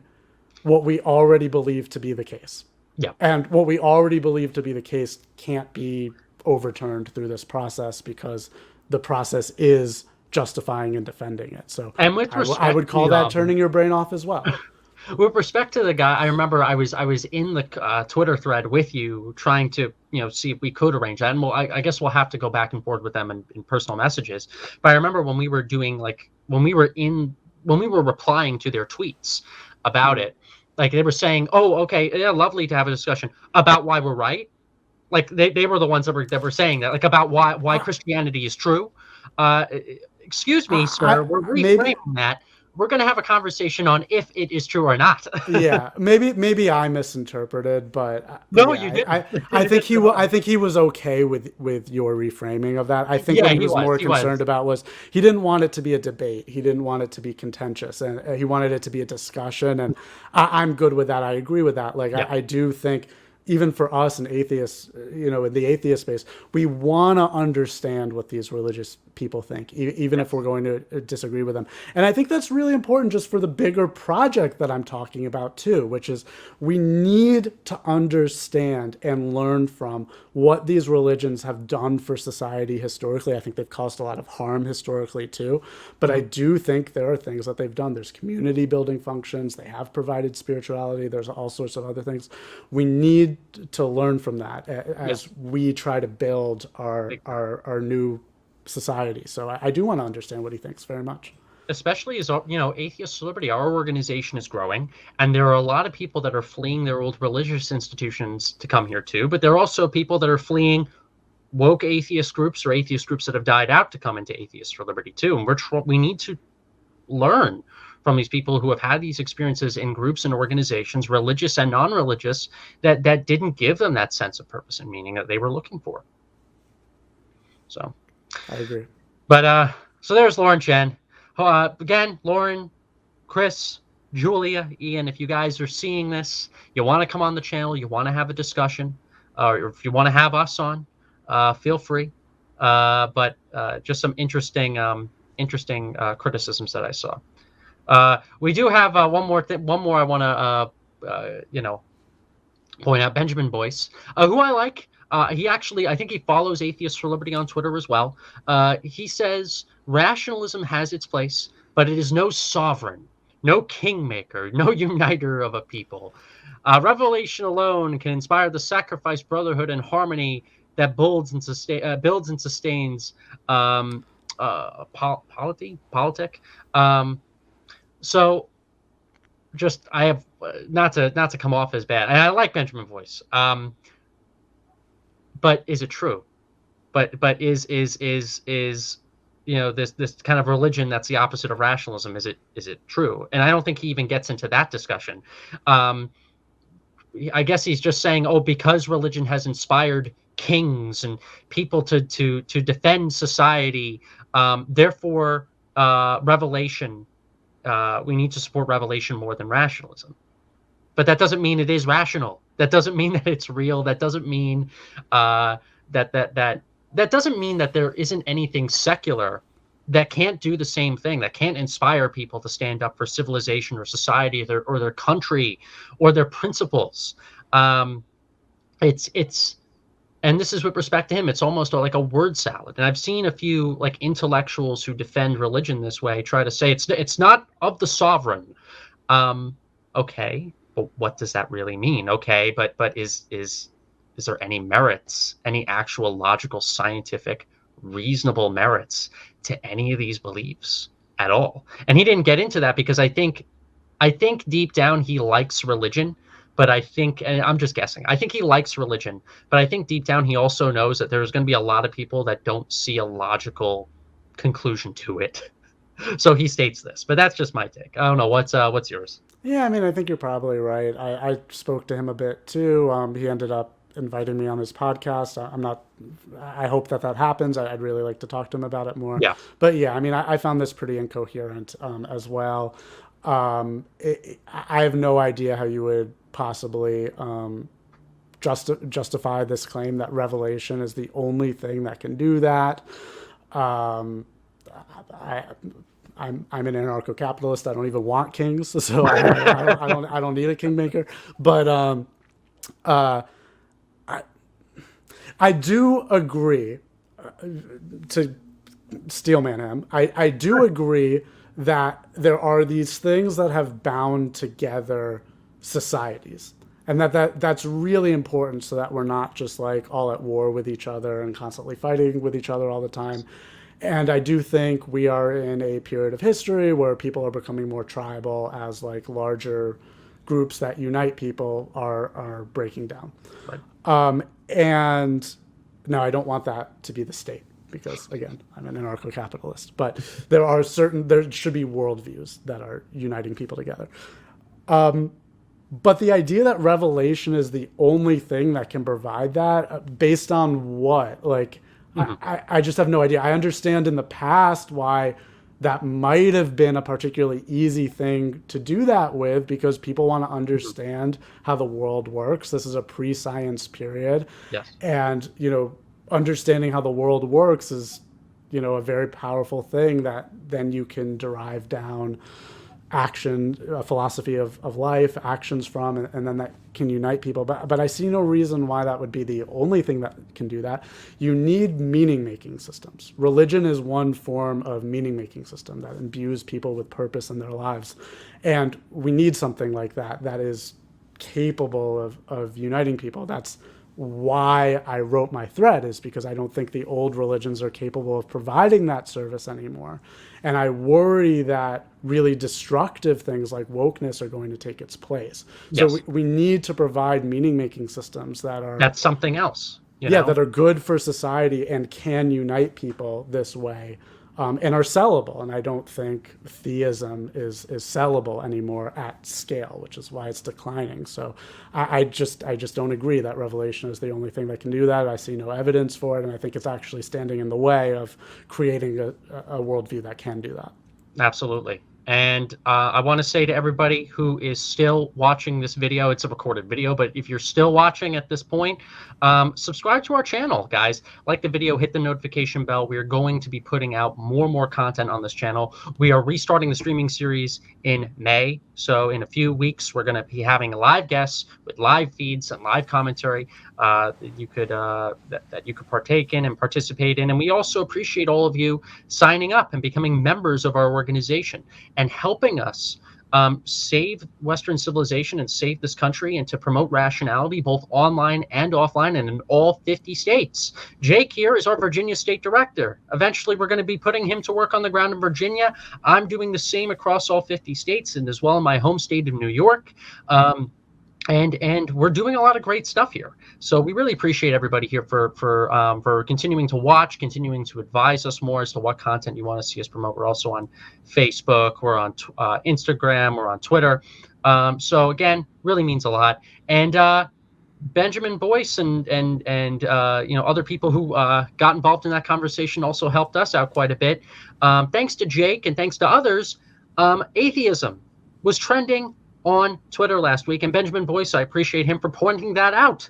what we already believe to be the case. Yeah. And what we already believe to be the case can't be overturned through this process because the process is justifying and defending it. So and with respect, I would call that turning your brain off as well. With respect to the guy, I remember I was in the Twitter thread with you trying to see if we could arrange that. And I guess we'll have to go back and forth with them in personal messages. But I remember when we were doing when we were replying to their tweets about it. Like they were saying, "Oh, okay, yeah, lovely to have a discussion about why we're right." Like they were the ones that were saying that, like about why Christianity is true. Excuse me, sir, we're reframing that. We're going to have a conversation on if it is true or not. Yeah, maybe I misinterpreted, but no, yeah, you didn't. I think he was okay with your reframing of that. I think what he was more concerned about was he didn't want it to be a debate. He didn't want it to be contentious, and he wanted it to be a discussion. And I'm good with that. I agree with that. Like I do think, even for us and atheists, in the atheist space, we want to understand what these religious people think, even if we're going to disagree with them. And I think that's really important just for the bigger project that I'm talking about too, which is we need to understand and learn from what these religions have done for society historically. I think they've caused a lot of harm historically too, but I do think there are things that they've done. There's community building functions. They have provided spirituality. There's all sorts of other things. We need to learn from that as we try to build our new society. So I do want to understand what he thinks very much. Especially as Atheist Liberty, our organization is growing, and there are a lot of people that are fleeing their old religious institutions to come here too. But there are also people that are fleeing woke atheist groups or atheist groups that have died out to come into Atheists for Liberty too. And we need to learn from these people who have had these experiences in groups and organizations, religious and non-religious, that didn't give them that sense of purpose and meaning that they were looking for. So I agree. But so there's Lauren Chen. Again, Lauren, Chris, Julia, Ian, if you guys are seeing this, you want to come on the channel, you want to have a discussion, or if you want to have us on, feel free. But just some interesting criticisms that I saw. We do have one more thing. One more I want to, point out. Benjamin Boyce, who I like. He actually, I think he follows Atheists for Liberty on Twitter as well. He says rationalism has its place, but it is no sovereign, no kingmaker, no uniter of a people. Revelation alone can inspire the sacrifice, brotherhood, and harmony that builds and sustains politic. So just I have not to come off as bad. And I like Benjamin Boyce. But is it true? But is this kind of religion that's the opposite of rationalism, is it true? And I don't think he even gets into that discussion. I guess he's just saying, oh, because religion has inspired kings and people to defend society, therefore revelation, we need to support revelation more than rationalism. But that doesn't mean it is rational. That doesn't mean that it's real. That doesn't mean that doesn't mean that there isn't anything secular that can't do the same thing, that can't inspire people to stand up for civilization or society or their country or their principles. It's and this is with respect to him. It's almost like a word salad. And I've seen a few like intellectuals who defend religion this way try to say it's not of the sovereign. Okay, but what does that really mean? Okay, but is there any merits, any actual logical, scientific, reasonable merits to any of these beliefs at all? And he didn't get into that because I think deep down he likes religion, but I think, and I'm just guessing, I think he likes religion, but I think deep down he also knows that there's going to be a lot of people that don't see a logical conclusion to it. So he states this, but that's just my take. I don't know. What's yours? Yeah, I mean, I think you're probably right. I spoke to him a bit too. He ended up inviting me on his podcast. I'm not. I hope that happens. I'd really like to talk to him about it more. Yeah. But yeah, I mean, I found this pretty incoherent as well. I have no idea how you would possibly justify this claim that revelation is the only thing that can do that. I'm an anarcho-capitalist. I don't even want kings, so I don't need a kingmaker. But I do agree to steelman him. I do agree that there are these things that have bound together societies, and that's really important, so that we're not just like all at war with each other and constantly fighting with each other all the time. And I do think we are in a period of history where people are becoming more tribal as like larger groups that unite people are breaking down. Right. And no, I don't want that to be the state because, again, I'm an anarcho-capitalist. But there should be worldviews that are uniting people together. But the idea that revelation is the only thing that can provide that, based on what? Like, I just have no idea. I understand in the past why that might have been a particularly easy thing to do that with, because people want to understand how the world works. This is a pre-science period. Yes. And, understanding how the world works is, a very powerful thing that then you can derive down action, a philosophy of life, actions from, and then that can unite people. But I see no reason why that would be the only thing that can do that. You need meaning-making systems. Religion is one form of meaning-making system that imbues people with purpose in their lives. And we need something like that is capable of uniting people. That's why I wrote my thread, is because I don't think the old religions are capable of providing that service anymore. And I worry that really destructive things like wokeness are going to take its place. Yes. So we need to provide meaning-making systems that's something else. That are good for society and can unite people this way. And are sellable. And I don't think theism is sellable anymore at scale, which is why it's declining. So I just don't agree that revelation is the only thing that can do that. I see no evidence for it, and I think it's actually standing in the way of creating a worldview that can do that. Absolutely. And I want to say to everybody who is still watching this video, it's a recorded video, but if you're still watching at this point, subscribe to our channel, guys. Like the video, hit the notification bell. We are going to be putting out more and more content on this channel. We are restarting the streaming series in May. So in a few weeks, we're going to be having live guests with live feeds and live commentary that you could partake in and participate in. And we also appreciate all of you signing up and becoming members of our organization and helping us save Western civilization and save this country and to promote rationality both online and offline and in all 50 states. Jake here is our Virginia State Director. Eventually, we're going to be putting him to work on the ground in Virginia. I'm doing the same across all 50 states and as well in my home state of New York. And we're doing a lot of great stuff here. So we really appreciate everybody here for continuing to watch, continuing to advise us more as to what content you want to see us promote. We're also on Facebook, we're on Instagram, we're on Twitter. So again, really means a lot. And Benjamin Boyce and other people who got involved in that conversation also helped us out quite a bit. Thanks to Jake and thanks to others, atheism was trending on Twitter last week, and Benjamin Boyce, I appreciate him for pointing that out.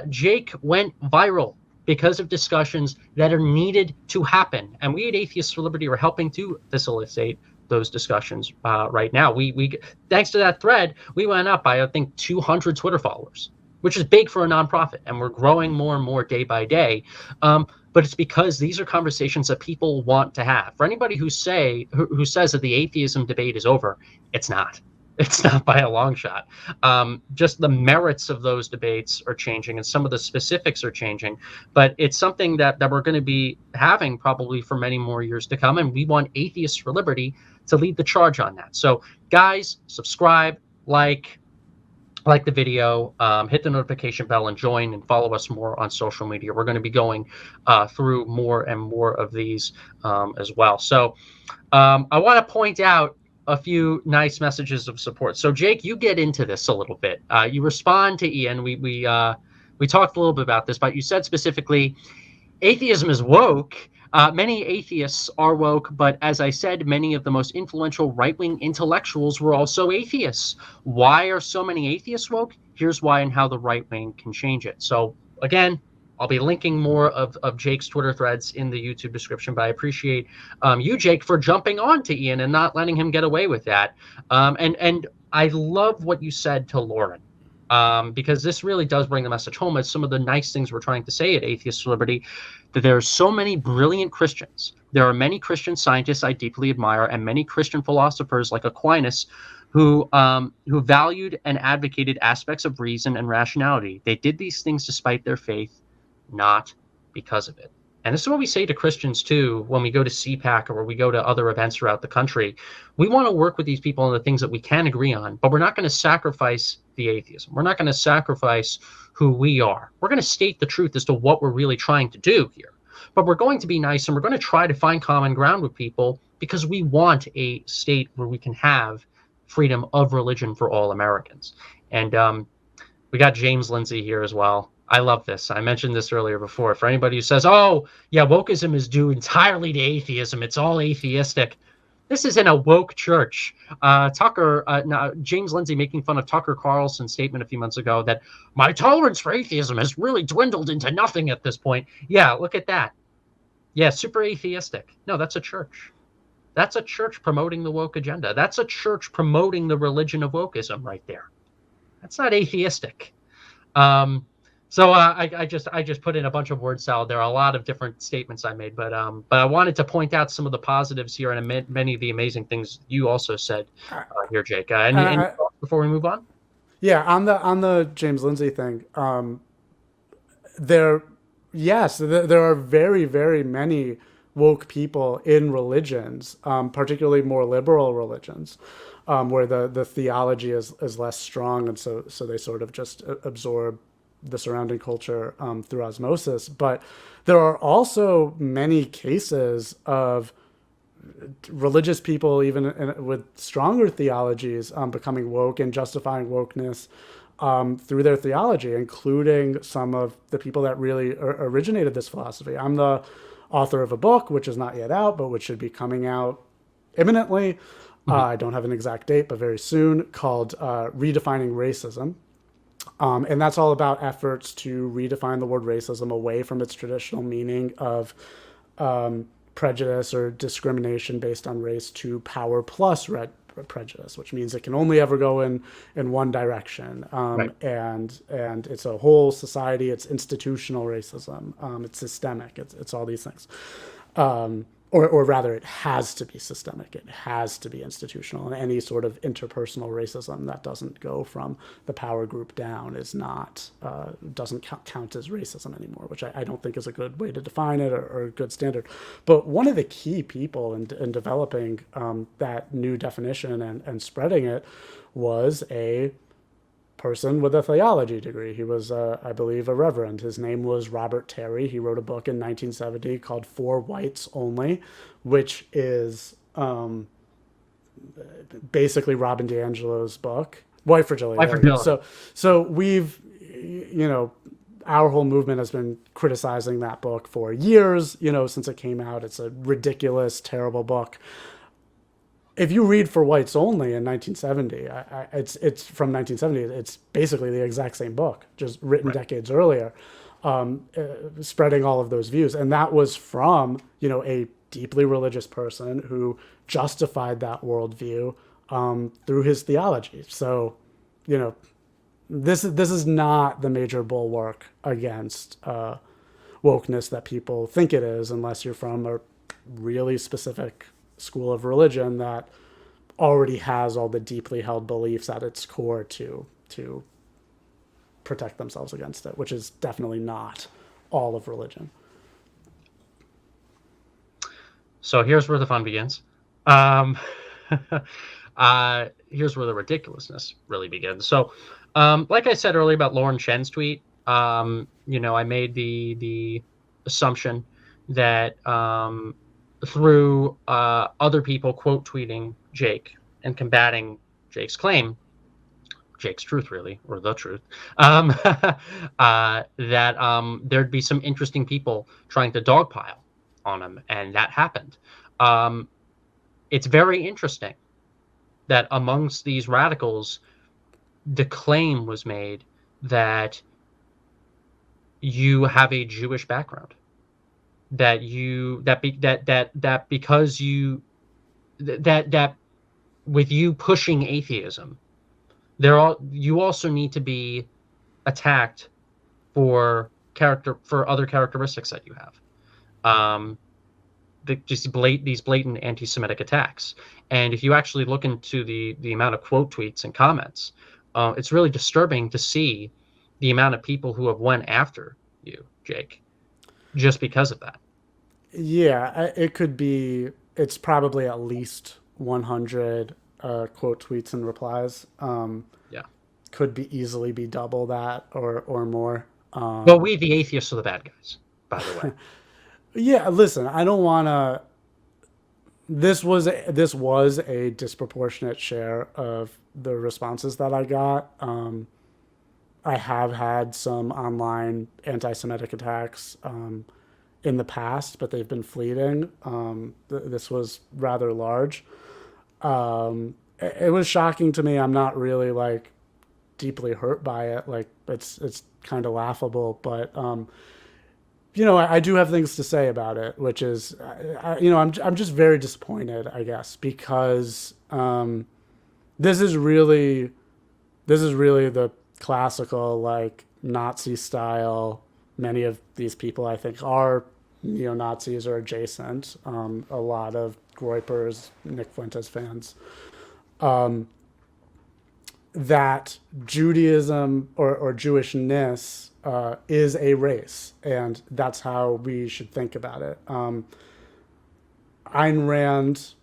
Jake went viral because of discussions that are needed to happen, and we at Atheists for Liberty are helping to facilitate those discussions right now. We thanks to that thread, we went up by I think 200 Twitter followers, which is big for a nonprofit, and we're growing more and more day by day. But it's because these are conversations that people want to have. For anybody who says that the atheism debate is over, it's not. It's not by a long shot. Just the merits of those debates are changing, and some of the specifics are changing. But it's something that we're going to be having probably for many more years to come, and we want Atheists for Liberty to lead the charge on that. So, guys, subscribe, like the video, hit the notification bell, and join and follow us more on social media. We're going to be going through more and more of these as well. So I want to point out a few nice messages of support. So Jake, you get into this a little bit. You respond to Ian. We talked a little bit about this, but you said specifically, atheism is woke. Many atheists are woke, but as I said, many of the most influential right-wing intellectuals were also atheists. Why are so many atheists woke? Here's why and how the right wing can change it. So again, I'll be linking more of Jake's Twitter threads in the YouTube description, but I appreciate you, Jake, for jumping on to Ian and not letting him get away with that. And I love what you said to Lauren. Because this really does bring the message home. It's some of the nice things we're trying to say at Atheists for Liberty, that there are so many brilliant Christians. There are many Christian scientists I deeply admire, and many Christian philosophers like Aquinas who valued and advocated aspects of reason and rationality. They did these things despite their faith, not because of it. And this is what we say to Christians, too, when we go to CPAC or we go to other events throughout the country. We want to work with these people on the things that we can agree on, but we're not going to sacrifice the atheism. We're not going to sacrifice who we are. We're going to state the truth as to what we're really trying to do here. But we're going to be nice, and we're going to try to find common ground with people because we want a state where we can have freedom of religion for all Americans. And we got James Lindsay here as well. I love this. I mentioned this earlier before. For anybody who says, oh, yeah, wokeism is due entirely to atheism, it's all atheistic. This isn't a woke church. James Lindsay making fun of Tucker Carlson's statement a few months ago that my tolerance for atheism has really dwindled into nothing at this point. Yeah, look at that. Yeah, super atheistic. No, that's a church. That's a church promoting the woke agenda. That's a church promoting the religion of wokeism right there. That's not atheistic. So I just put in a bunch of word salad. There are a lot of different statements I made, but I wanted to point out some of the positives here and many of the amazing things you also said here, Jake. And before we move on, yeah, on the James Lindsay thing, there are very, very many woke people in religions, particularly more liberal religions, where the theology is less strong, and so they sort of just absorb the surrounding culture through osmosis. But there are also many cases of religious people, even with stronger theologies, becoming woke and justifying wokeness through their theology, including some of the people that really originated this philosophy. I'm the author of a book, which is not yet out, but which should be coming out imminently. Mhm. I don't have an exact date, but very soon, called Redefining Racism. And that's all about efforts to redefine the word racism away from its traditional meaning of prejudice or discrimination based on race to power plus prejudice, which means it can only ever go in one direction. Right. And it's a whole society. It's institutional racism. It's systemic. It's all these things. Or rather, it has to be systemic. It has to be institutional. And any sort of interpersonal racism that doesn't go from the power group down is not doesn't count as racism anymore, which I don't think is a good way to define it or a good standard. But one of the key people in developing that new definition and spreading it was a person with a theology degree. He was, I believe, a reverend. His name was Robert Terry. He wrote a book in 1970 called For Whites Only, which is basically Robin DiAngelo's book, White Fragility. Life fragility. So we've, our whole movement has been criticizing that book for years, since it came out. It's a ridiculous, terrible book. If you read For Whites Only in 1970, it's from 1970. It's basically the exact same book, just written Right. decades earlier, spreading all of those views. And that was from a deeply religious person who justified that worldview through his theology. So, this is not the major bulwark against wokeness that people think it is, unless you're from a really specific school of religion that already has all the deeply held beliefs at its core to protect themselves against it, which is definitely not all of religion. So here's where the fun begins. Here's where the ridiculousness really begins. So, like I said earlier about Lauren Chen's tweet, I made the assumption that through other people quote tweeting Jake and combating Jake's claim, Jake's truth, really, or the truth, that there'd be some interesting people trying to dogpile on him, and that happened. Um, it's very interesting that amongst these radicals, the claim was made that you have a Jewish background, that you that be, that because that with you pushing atheism, you also need to be attacked for other characteristics that you have. These blatant anti-Semitic attacks. And if you actually look into the amount of quote tweets and comments, it's really disturbing to see the amount of people who have went after you, Jake, just because of that. Yeah, it could be. It's probably at least 100 quote tweets and replies. Yeah. Could be easily be double that or more. Well, we the atheists are the bad guys, by the way. Yeah, listen, I don't want to. This was a disproportionate share of the responses that I got. I have had some online anti-Semitic attacks in the past, but they've been fleeting. This was rather large. It was shocking to me. I'm not really like deeply hurt by it. Like it's kind of laughable, but I do have things to say about it, which is, I'm just very disappointed, I guess, because this is really the classical like Nazi style. Many of these people, I think, are neo-Nazis or adjacent. A lot of Groypers, Nick Fuentes fans. That Judaism or Jewishness is a race, and that's how we should think about it. Ayn Rand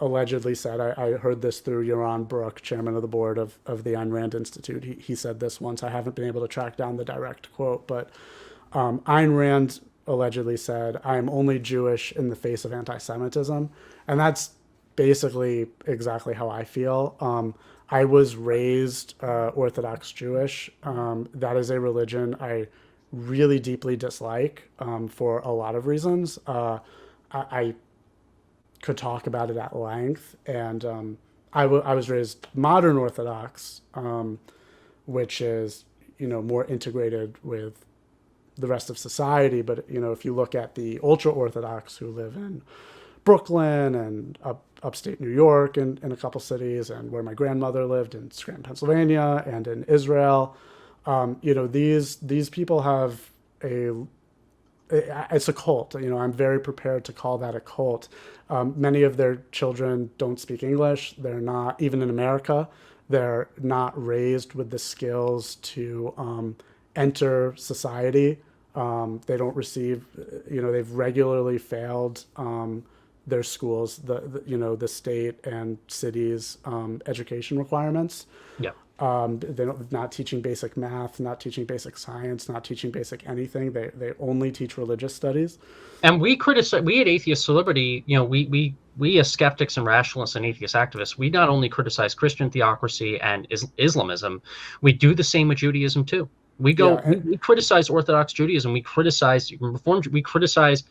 allegedly said, I heard this through Yaron Brook, chairman of the board of the Ayn Rand Institute. He said this once. I haven't been able to track down the direct quote, but Ayn Rand allegedly said, I am only Jewish in the face of anti-Semitism. And that's basically exactly how I feel. I was raised Orthodox Jewish. That is a religion I really deeply dislike for a lot of reasons. I could talk about it at length, and I was raised modern Orthodox, which is more integrated with the rest of society. But if you look at the ultra Orthodox who live in Brooklyn and upstate New York and in a couple cities, and where my grandmother lived in Scranton, Pennsylvania, and in Israel, these people have a it's a cult. I'm very prepared to call that a cult. Many of their children don't speak English. They're not, even in America, they're not raised with the skills to enter society. They don't receive, they've regularly failed their schools, the state and cities education requirements. Yeah. They're not teaching basic math, not teaching basic science, not teaching basic anything. They only teach religious studies. And we at Atheist Liberty, we as skeptics and rationalists and atheist activists, we not only criticize Christian theocracy and Islamism, we do the same with Judaism too. We criticize Orthodox Judaism, we criticize Reform, we criticize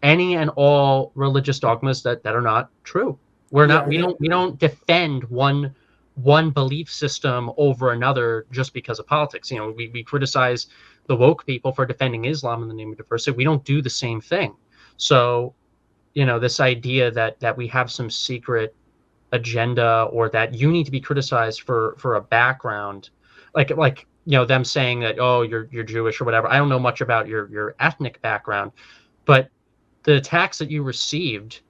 any and all religious dogmas that are not true. We don't defend one belief system over another just because of politics. We criticize the woke people for defending Islam in the name of diversity. We don't do the same thing. So, this idea that we have some secret agenda, or that you need to be criticized for a background, like them saying that, oh, you're Jewish or whatever. I don't know much about your ethnic background, but the attacks that you received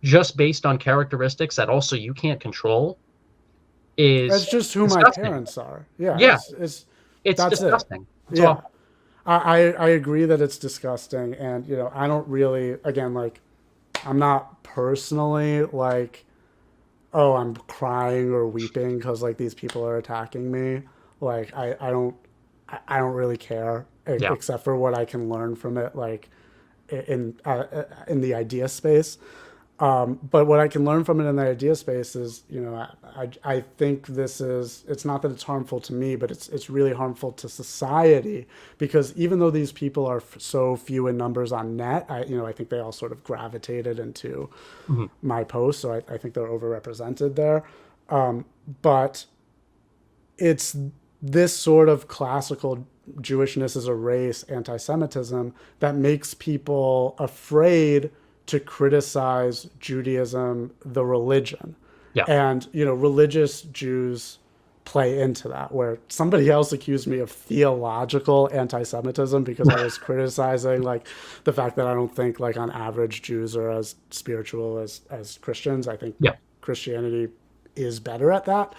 just based on characteristics that also you can't control is that's just who disgusting. my parents are. Yeah, Yeah, it's it's that's disgusting. it. That's Yeah, all. I agree that it's disgusting, and I don't really, again, like, I'm not personally like, oh, I'm crying or weeping because like these people are attacking me. Like I don't really care, Yeah. except for what I can learn from it, like in the idea space. But what I can learn from it in the idea space is, I think it's not that it's harmful to me, but it's really harmful to society, because even though these people are so few in numbers on net, I think they all sort of gravitated into Mhm. my post, so I think they're overrepresented there. But it's this sort of classical Jewishness as a race, anti-Semitism, that makes people afraid to criticize Judaism, the religion. Yeah. And, religious Jews play into that, where somebody else accused me of theological anti-Semitism because I was criticizing like the fact that I don't think, like, on average Jews are as spiritual as Christians. I think Yeah. Christianity is better at that.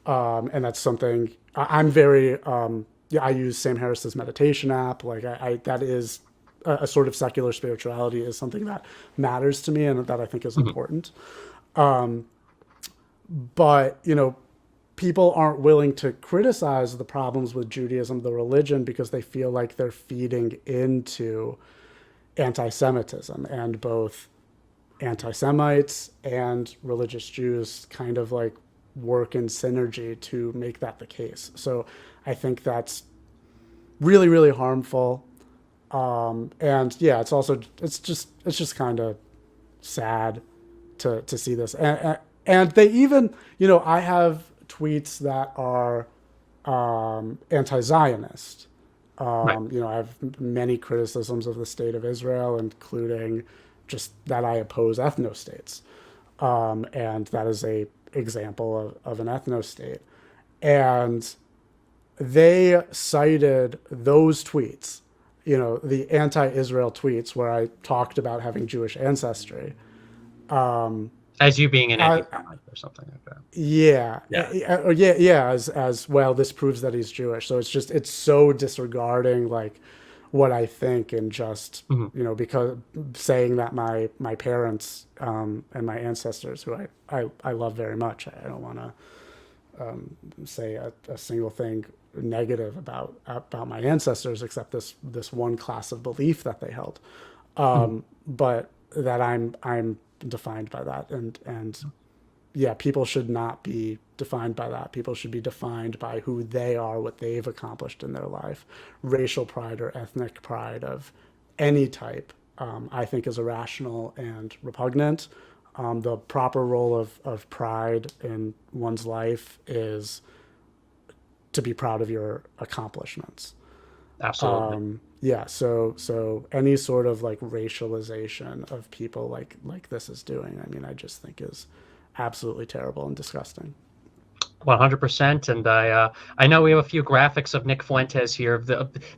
And that's something I'm very, I use Sam Harris's meditation app. Like that is a sort of secular spirituality is something that matters to me and that I think is Mhm. important. But, people aren't willing to criticize the problems with Judaism, the religion, because they feel like they're feeding into anti-Semitism, and both anti-Semites and religious Jews kind of like work in synergy to make that the case. So I think that's really, really harmful. And yeah, it's just kind of sad to see this. And they even, I have tweets that are anti-Zionist. Right. I have many criticisms of the state of Israel, including just that I oppose ethno-states. And that is a example of an ethno-state. And they cited those tweets, the anti-Israel tweets where I talked about having Jewish ancestry. As you being an I, anti-Semite or something like that. yeah, Yeah. yeah. As well, this proves that he's Jewish. So it's so disregarding like what I think, and just Mhm. because saying that my parents and my ancestors, who I love very much, I don't want to say a single thing negative about my ancestors, except this one class of belief that they held. Mhm. But that I'm defined by that, and yeah, people should not be defined by that. People should be defined by who they are, what they've accomplished in their life. Racial pride or ethnic pride of any type, I think, is irrational and repugnant. The proper role of pride in one's life is to be proud of your accomplishments. Absolutely. Yeah, so any sort of like racialization of people like this is doing, I mean, I just think is absolutely terrible and disgusting. 100%. And I know we have a few graphics of Nick Fuentes here.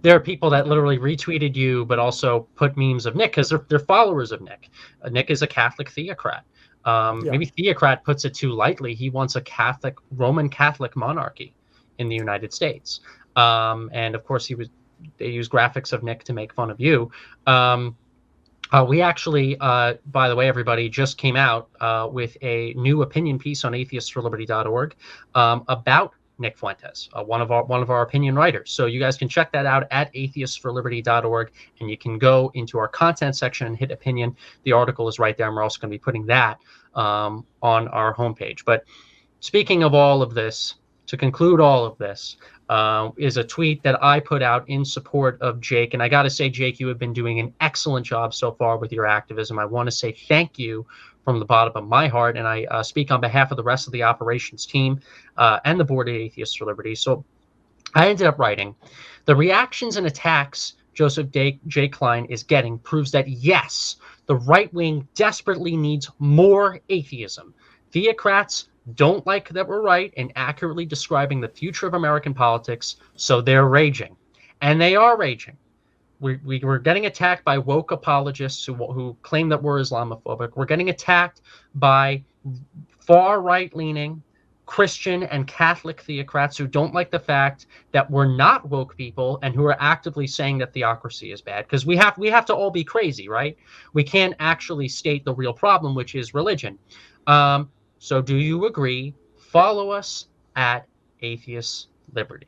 There are people that literally retweeted you, but also put memes of Nick because they're followers of Nick. Nick is a Catholic theocrat. Yeah, Maybe theocrat puts it too lightly. He wants a Catholic, Roman Catholic monarchy in the United States. And of course, they use graphics of Nick to make fun of you. We actually, by the way, everybody, just came out with a new opinion piece on atheistforliberty.org about Nick Fuentes, one of our opinion writers. So you guys can check that out at atheistforliberty.org, and you can go into our content section and hit opinion. The article is right there, and we're also going to be putting that on our homepage. But speaking of all of this, to conclude all of this, is a tweet that I put out in support of Jake. And I got to say, Jake, you have been doing an excellent job so far with your activism. I want to say thank you from the bottom of my heart. And I speak on behalf of the rest of the operations team and the board of Atheists for Liberty. So I ended up writing, the reactions and attacks Joseph J. Klein is getting proves that, yes, the right wing desperately needs more atheism. Theocrats don't like that we're right in accurately describing the future of American politics, so they're raging. And they are raging. We're getting attacked by woke apologists who claim that we're Islamophobic. We're getting attacked by far right-leaning Christian and Catholic theocrats who don't like the fact that we're not woke people and who are actively saying that theocracy is bad. Because we have to all be crazy, right? We can't actually state the real problem, which is religion. So do you agree? Follow us at Atheist Liberty.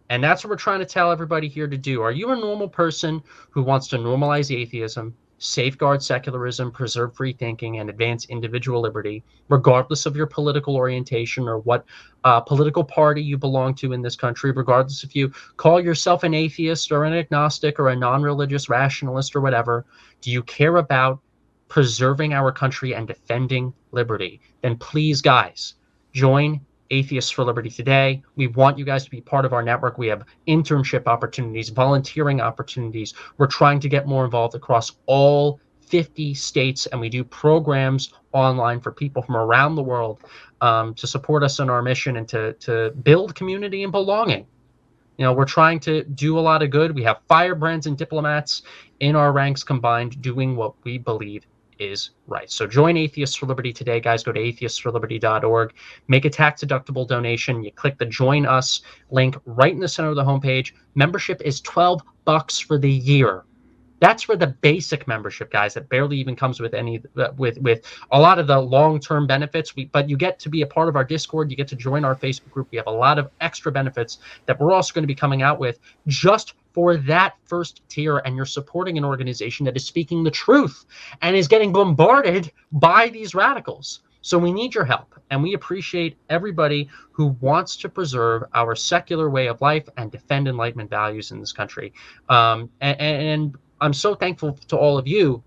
And that's what we're trying to tell everybody here to do. Are you a normal person who wants to normalize atheism, safeguard secularism, preserve free thinking, and advance individual liberty, regardless of your political orientation or what political party you belong to in this country, regardless if you call yourself an atheist or an agnostic or a non-religious rationalist or whatever? Do you care about preserving our country and defending liberty? Then please, guys, join Atheists for Liberty today. We want you guys to be part of our network. We have internship opportunities, volunteering opportunities. We're trying to get more involved across all 50 states, and we do programs online for people from around the world to support us in our mission and to build community and belonging. You know, we're trying to do a lot of good. We have firebrands and diplomats in our ranks combined doing what we believe is right. So join Atheists for Liberty today, guys. Go to atheistforliberty.org. Make a tax-deductible donation. You click the Join Us link right in the center of the homepage. Membership is $12 for the year. That's for the basic membership, guys. That barely even comes with any with a lot of the long-term benefits. But you get to be a part of our Discord. You get to join our Facebook group. We have a lot of extra benefits that we're also going to be coming out with just for that first tier. And you're supporting an organization that is speaking the truth and is getting bombarded by these radicals. So we need your help, and we appreciate everybody who wants to preserve our secular way of life and defend Enlightenment values in this country. And I'm so thankful to all of you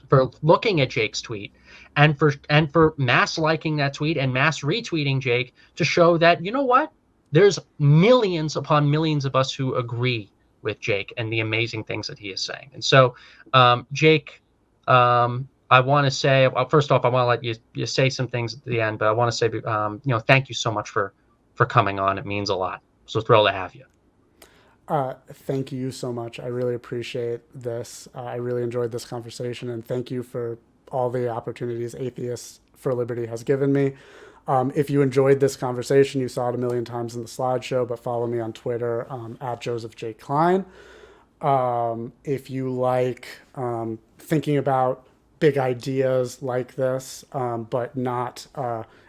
for looking at Jake's tweet and for mass liking that tweet and mass retweeting Jake to show that, you know what? There's millions upon millions of us who agree with Jake and the amazing things that he is saying. And so, Jake, I want to say, well, first off, I want to let you say some things at the end, but I want to say, thank you so much for coming on. It means a lot. So thrilled to have you. Thank you so much. I really appreciate this. I really enjoyed this conversation, and thank you for all the opportunities Atheists for Liberty has given me. If you enjoyed this conversation, you saw it a million times in the slideshow, but follow me on Twitter at Joseph J. Klein. If you like thinking about big ideas like this, but not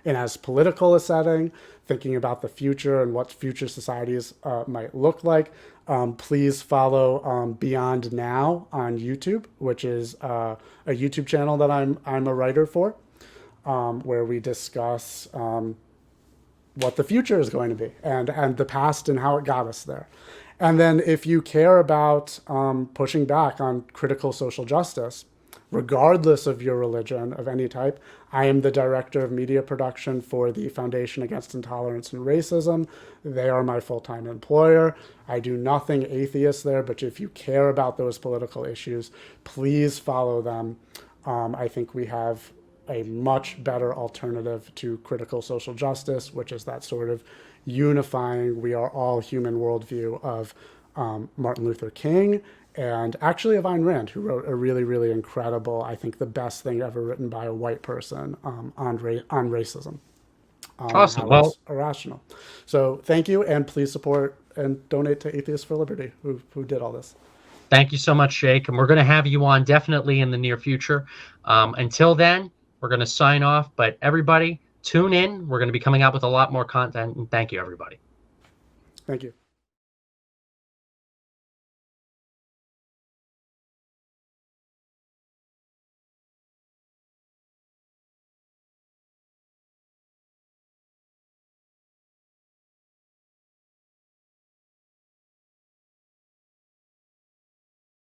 in as political a setting, thinking about the future and what future societies might look like, please follow Beyond Now on YouTube, which is a YouTube channel that I'm a writer for. where we discuss what the future is going to be and the past and how it got us there. And then if you care about pushing back on critical social justice, regardless of your religion of any type, I am the director of media production for the Foundation Against Intolerance and Racism. They are my full-time employer. I do nothing atheist there, but if you care about those political issues, please follow them. I think we have a much better alternative to critical social justice, which is that sort of unifying, we are all human worldview of Martin Luther King and actually of Ayn Rand, who wrote a really, really incredible, I think the best thing ever written by a white person on racism. Awesome. How Well, it's irrational. So thank you, and please support and donate to Atheists for Liberty, who did all this. thank you so much, Jake. And we're going to have you on definitely in the near future. Until then, we're going to sign off. But everybody, tune in. We're going to be coming out with a lot more content. And thank you, everybody. Thank you.